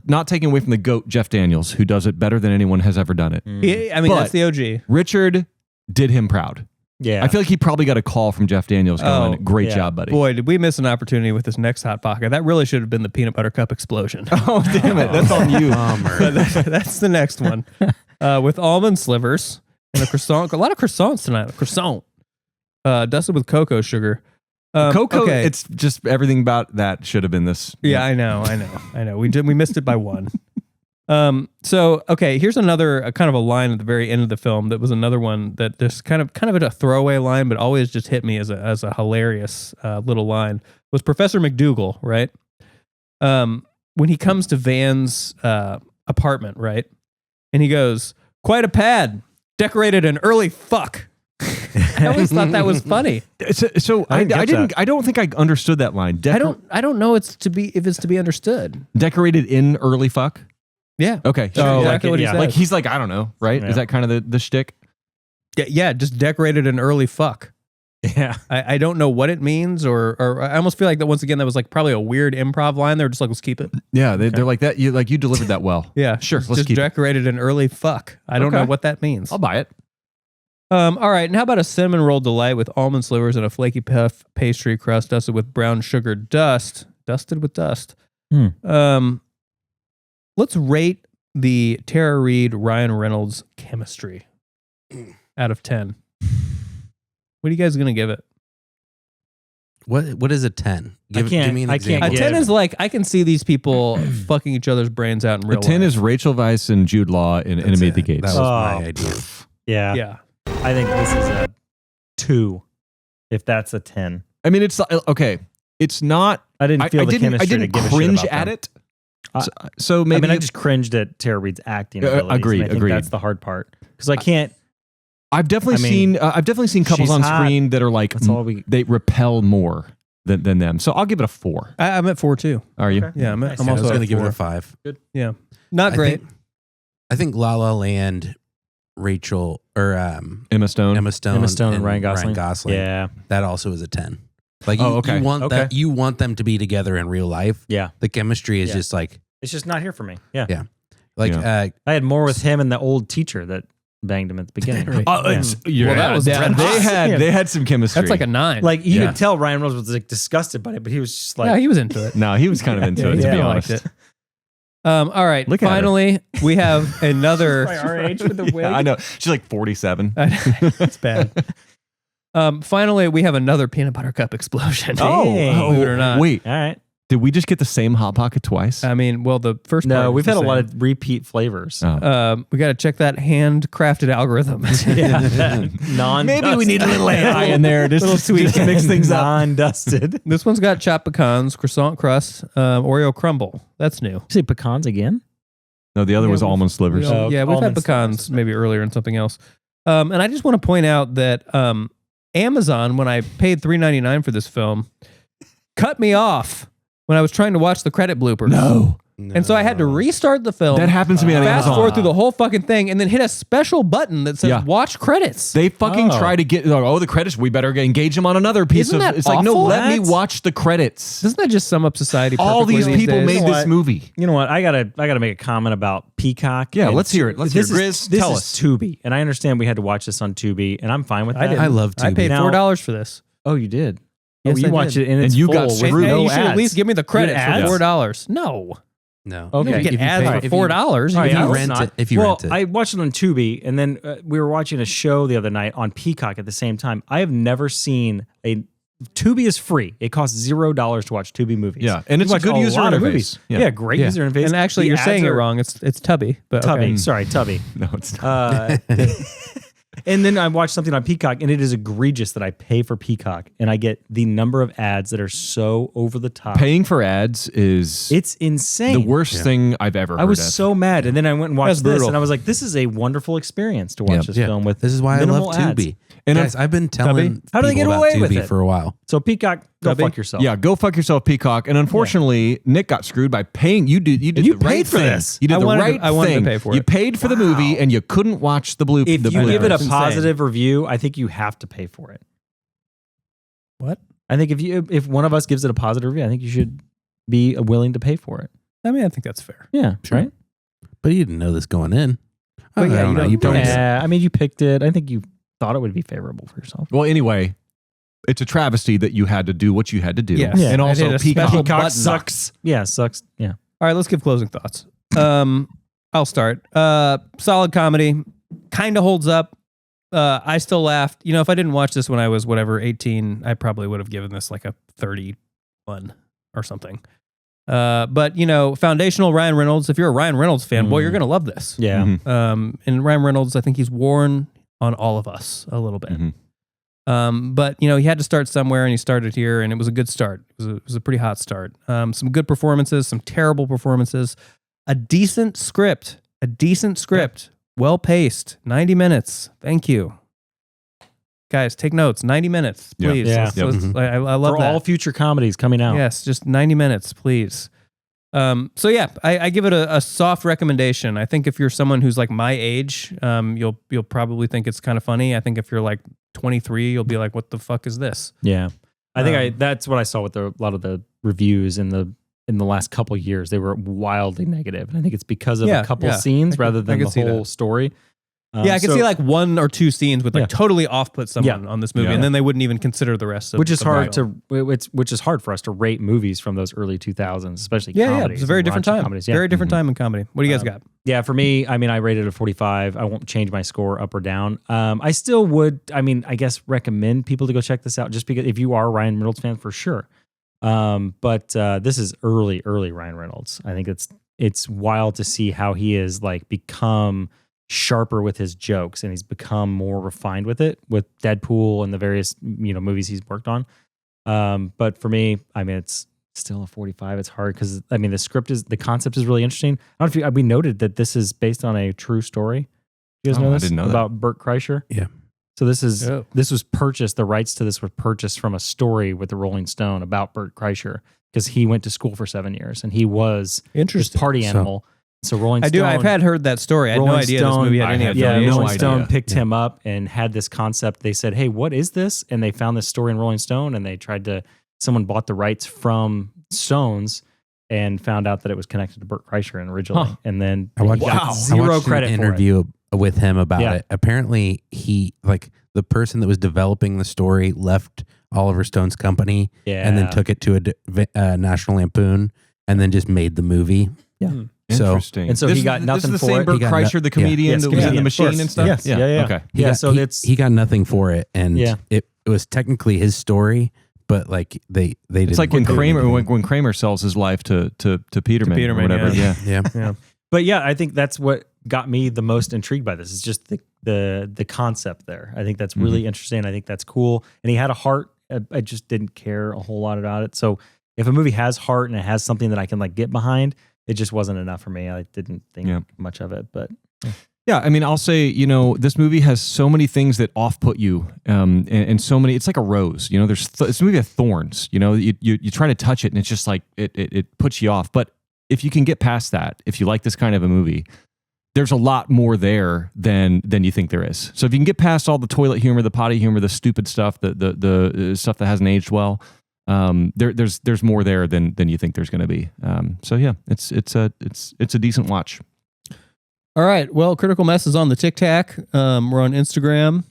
not taking away from the GOAT Jeff Daniels, who does it better than anyone has ever done it. I mean, But- that's the OG. Richard did him proud. yeah. I feel like he probably got a call from Jeff Daniels going, Oh, "Great yeah. job, buddy." Boy, did we miss an opportunity with this next hot pocket. That really should have been the peanut butter cup explosion. Oh damn it, that's on you. But that's the next one. With almond slivers and a croissant. A lot of croissants tonight. A croissant. Dusted with cocoa sugar. Coco, okay. it's just everything about that should have been this. Yeah, I know. We missed it by one. So okay, here's another kind of a line at the very end of the film that was another one that just kind of a throwaway line, but always just hit me as a hilarious little line. Was Professor McDougal, right? When he comes to Van's apartment, right, and he goes, "Quite a pad, decorated an early fuck." I always thought that was funny. So I didn't catch that. I don't think I understood that line. I don't know if it's to be understood. Decorated in early fuck. Yeah. Okay. Sure, So exactly what he yeah. said. like he's like, I don't know, right? Yeah. Is that kind of the shtick? Yeah, just decorated an early fuck. yeah. I don't know what it means, or I almost feel like that once again that was like probably a weird improv line. They're just like, let's keep it. Yeah, they're like that. You delivered that well. Yeah, Sure, Just, let's just keep it. decorated an early fuck. I don't know Okay. what that means. I'll buy it. All right, and how about a cinnamon roll delight with almond slivers and a flaky puff pastry crust dusted with brown sugar dust, dusted with dust. Let's rate the Tara Reid Ryan Reynolds chemistry out of 10. What are you guys gonna give it? What is a 10? Give me an I can't example. A Yeah. 10 is like I can see these people fucking each other's brains out in The real 10 life. is Rachel Weisz and Jude Law in Enemy at the Gates. That was my Oh. idea. Yeah. Yeah. I think this is a 2, if that's a 10. I mean, it's okay. It's not. I didn't feel the chemistry I didn't to give a shit cringe about at them. it. So maybe I just cringed at Tara Reid's acting abilities. Agreed. And I think that's the hard part because I can't. I've definitely seen couples she's on hot. screen that are like That's all they repel more than them. So I'll give it a 4. I'm at 4 too. Are you? Okay. Yeah, I'm I also was going to at give it 4. a 5. Yeah, not great. I think La La Land, Rachel or Emma Stone. Emma Stone and Ryan Gosling. Yeah. that also is a 10. Like Oh, okay. you want Okay. that you want them to be together in real life. Yeah. The chemistry is Yeah. just like It's just not here for me. Yeah. Yeah. like I had more with him and the old teacher that banged him at the beginning. Well, that was red they hot. had some chemistry. That's like a 9. Like you Yeah. could tell Ryan Reynolds was like disgusted by it, but he was just like, yeah, he was into it. No, he was kind of into it, to Yeah, be he honest. liked it. All right. Look at her. Finally, we have another. our age with the wig. Yeah, I know. She's like 47. It's bad. Finally, we have another peanut butter cup explosion. Believe it or not. Wait, All right. did we just get the same Hot Pocket twice? I mean, well, the first part No, is we've the had a lot same. of repeat flavors. Oh. We got to check that handcrafted algorithm. Maybe we need a little AI in there just to mix things up. Non-dusted. This one's got chopped pecans, croissant crust, Oreo crumble. That's new. Say pecans again? No, the other Yeah, was almond slivers. Oh, Yeah, we've had almond pecans slivers. maybe earlier and something else. And I just want to point out that Amazon, when I paid $3.99 for this film, cut me off when I was trying to watch the credit bloopers. No. And so I had to restart the film. That happens to me on fast Amazon. forward through the whole fucking thing, and then hit a special button that says Yeah. "Watch credits." They fucking Oh. try to get, the credits, we better engage them on another piece Isn't of, that it's like, no, awful? let me What? watch the credits. Doesn't that just sum up society? All perfectly these people days? made You know this what? movie. You know what? I gotta make a comment about Peacock. Yeah, And let's hear it. Let's hear it. Grizz, This tell is us. Tubi, and I understand we had to watch this on Tubi, and I'm fine with that. I love Tubi. I paid Now- $4 for this. Oh, you did. Yes, you I watched did. it in its And you full got with screwed. Hey, no you should ads. at least give me the credits ads? for $4. No, No. Okay. you If get you ads pay- for $4. All right, If I you was rent not- it, if you well, rent it. I watched it on Tubi, and then we were watching a show the other night on Peacock at the same time. I have never seen a Tubi is free. It costs $0 to watch Tubi movies. Yeah, and You it's a watch good user lot of interface. movies. Yeah. Yeah, great Yeah. user interface. And actually, The you're saying it ads are- wrong. It's Tubby, but Tubby, okay. sorry, Tubby. No, it's not. And then I watched something on Peacock, and it is egregious that I pay for Peacock, and I get the number of ads that are so over the top. Paying for ads is It's insane. the worst thing I've ever heard I was of. so mad, and then I went and watched That's this, brutal. and I was like, "This is a wonderful experience to watch this film with." This is why I minimal love ads. Tubi. And Guys, I've been telling How do they people get about away with Tubi it? for a while. So Peacock, go Tubby? fuck yourself. Yeah, go fuck yourself, Peacock. And unfortunately, Nick got screwed by paying. You did you the paid right for thing. this. You did I the wanted to- right I wanted to thing. pay for You it. paid for the movie, and you couldn't watch the blue. If the you give it a That's insane. positive review, I think you have to pay for it. What? I think if one of us gives it a positive review, I think you should be willing to pay for it. I mean, I think that's fair. Yeah, right. But you didn't know this going in. But yeah, I don't you know. don't- You probably Yeah, I mean, you picked it. I think you thought it would be favorable for yourself. Well, anyway, it's a travesty that you had to do what you had to do. Yes. Yeah. And I also, did a Peacock. special Peacock button. sucks. Yeah, sucks. Yeah. All right, let's give closing thoughts. I'll start. Solid comedy, kind of holds up. I still laughed. You know, if I didn't watch this when I was 18, I probably would have given this like a 31 or something. But you know, foundational Ryan Reynolds. If you're a Ryan Reynolds fan, boy, you're gonna love this. Yeah. Mhm. And Ryan Reynolds, I think he's worn on all of us a little bit. Mhm. But you know, he had to start somewhere, and he started here, and it was a good start. It was a pretty hot start. Some good performances, some terrible performances, a decent script, well paced, 90 minutes. Thank you, guys. Take notes. 90 minutes, Yeah. please. Yeah. I love For that. all future comedies coming out. Yes, just 90 minutes, please. So yeah, I give it a soft recommendation. I think if you're someone who's like my age, you'll probably think it's kind of funny. I think if you're like 23, you'll be like, "What the fuck is this?" Yeah. I think that's what I saw with a lot of the reviews in the last couple of years. They were wildly negative. And I think it's because of a couple scenes rather than I the can see whole that. story. Yeah, I can see like one or two scenes with like Yeah. totally off-put someone on this movie, Yeah. and then they wouldn't even consider the rest of which is of hard it. which is hard for us to rate movies from those early 2000s, especially Yeah, comedies. it's a very and different raunchy time. Comedies. Yeah. Very different time in comedy. What do you guys got? Yeah, for me, I mean, I rated it a 45. I won't change my score up or down. I still would, I guess, recommend people to go check this out just because if you are a Ryan Reynolds fan, for sure. But this is early Ryan Reynolds. I think it's wild to see how he is like become sharper with his jokes, and he's become more refined with it with Deadpool and the various movies he's worked on. But for me, I mean, still a 45. It's hard because I mean the concept is really interesting. I don't know if we noted that this is based on a true story. You guys know this? I didn't know about Bert Kreischer? Yeah. So this was purchased. The rights to this were purchased from a story with the Rolling Stone about Bert Kreischer because he went to school for 7 years and he was this party animal. So Rolling Stone. I've heard that story. I had no idea this movie had any affiliation. Rolling Stone picked him up and had this concept. They said, "Hey, what is this?" And they found this story in Rolling Stone, and they tried to. Someone bought the rights from Stones and found out that it was connected to Bert Kreischer originally, and then I watched, got zero credit an for interview with him about Yeah. it. Apparently, he the person that was developing the story left Oliver Stone's company and then took it to a National Lampoon and then just made the movie. Yeah. Interesting. And so he got nothing this is the for same it. Bert He got Kreischer, the comedian that was in the machine and stuff? Yes. Yeah. Okay. He got nothing for it, and it was technically his story, but like they It's like when Kramer sells his life to Peterman, or whatever. yeah. But yeah, I think that's what got me the most intrigued by this. Is just the concept there. I think that's really interesting. I think that's cool. And he had a heart. I just didn't care a whole lot about it. So if a movie has heart and it has something that I can like get behind, it just wasn't enough for me. I didn't think much of it, but yeah. I mean, I'll say, this movie has so many things that off-put you, and so many. It's like a rose, there's it's a movie of thorns. You try to touch it, and it's just like it puts you off. But if you can get past that, if you like this kind of a movie, there's a lot more there than you think there is. So if you can get past all the toilet humor, the potty humor, the stupid stuff, the stuff that hasn't aged well, there's more there than you think there's going to be. So yeah, it's a decent watch. All right. Well, Critical Mess is on the Tic Tac. We're on Instagram.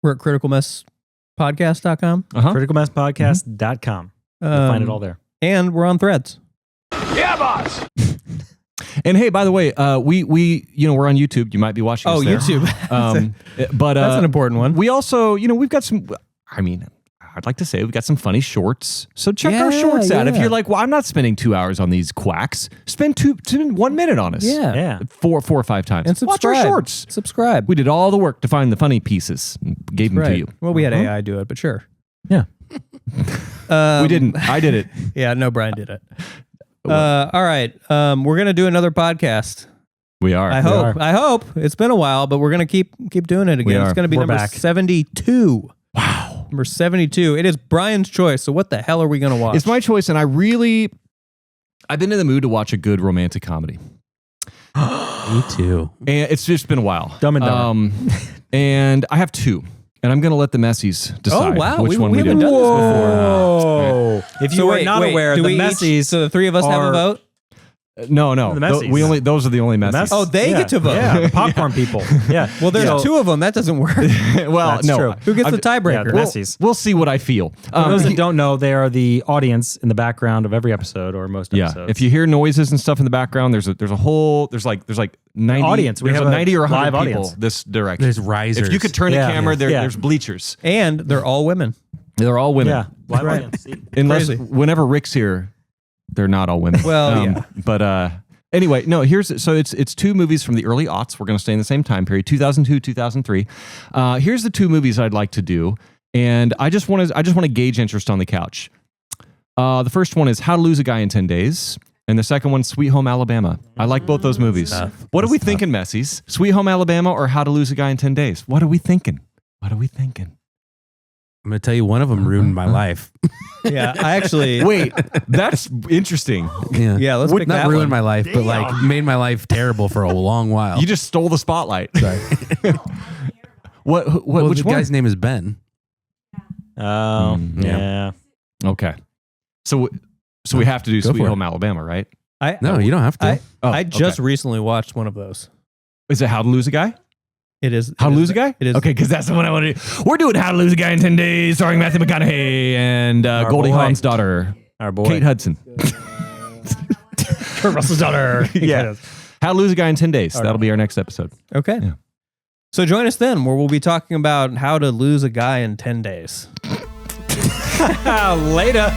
We're at criticalmesspodcast.com. criticalmesspodcast.com. You'll find it all there. And we're on Threads. Yeah, boss. And hey, by the way, we we're on YouTube. You might be watching us there. YouTube. But that's an important one. We also, we've got some. I mean, I'd like to say we've got some funny shorts. So check our shorts out. If you're like, well, I'm not spending 2 hours on these quacks. Spend 1 minute on us. Yeah. 4 or 5 times. And subscribe. Watch our shorts. Subscribe. We did all the work to find the funny pieces. And gave them to you. Well, we had AI do it, but sure. Yeah. We didn't. I did it. Yeah. No, Brian did it. All right. We're gonna do another podcast. We are. I hope. It's been a while, but we're gonna keep doing it again. It's gonna be number 72. Wow. Number 72. It is Brian's choice. So what the hell are we gonna watch? It's my choice, and I've been in the mood to watch a good romantic comedy. Me too. And it's just been a while. Dumb and Dumber. And I have 2. And I'm going to let the Messies decide which one we haven't do. done this before. Whoa. If you were not aware, the Messies. So the three of us have a vote? No. The Messies. Those are the only Messies. Oh, they get to vote. Yeah, the popcorn people. Yeah. Well, there's 2 of them. That doesn't work. Well, That's no. true. Who gets the tiebreaker? Yeah, the Messies. We'll see what I feel. For those that don't know, they are the audience in the background of every episode or most episodes. If you hear noises and stuff in the background, there's like 90 audience. We there's have a a 90 or 100 live people audience. this direction. There's risers. If you could turn the camera, there's bleachers. And they're all women. They're all women. Yeah, live audience. Unless Crazy. whenever Rick's here, they're not all women. Well, yeah. But anyway, no. It's 2 movies from the early aughts. We're going to stay in the same time period, 2002, 2003. Here's the 2 movies I'd like to do, and I just want to gauge interest on the couch. The first one is How to Lose a Guy in 10 Days. And the second one, Sweet Home Alabama. I like both those movies. What are we thinking, Messies? Sweet Home Alabama or How to Lose a Guy in 10 Days? What are we thinking? I'm going to tell you, one of them ruined my life. Yeah, I actually... Wait, that's interesting. Yeah, let's pick that not ruin one. my life, but like made my life terrible for a long while. You just stole the spotlight. Sorry. What? Well, Which the one? guy's name is Ben. Oh, yeah. Okay. So we have to do Go Sweet for it. Home Alabama, right? No, you don't have to. I just recently watched one of those. Is it How to Lose a Guy? It is. How to Lose a Guy? It is. Okay, because that's the one I want to do. We're doing How to Lose a Guy in 10 Days, starring Matthew McConaughey and Goldie boy. Hawn's daughter, Our boy. Kate Hudson. Kurt Russell's daughter. Yeah. How to Lose a Guy in 10 Days. That'll be our next episode. Okay. Yeah. So join us then, where we'll be talking about how to lose a guy in 10 days. Later.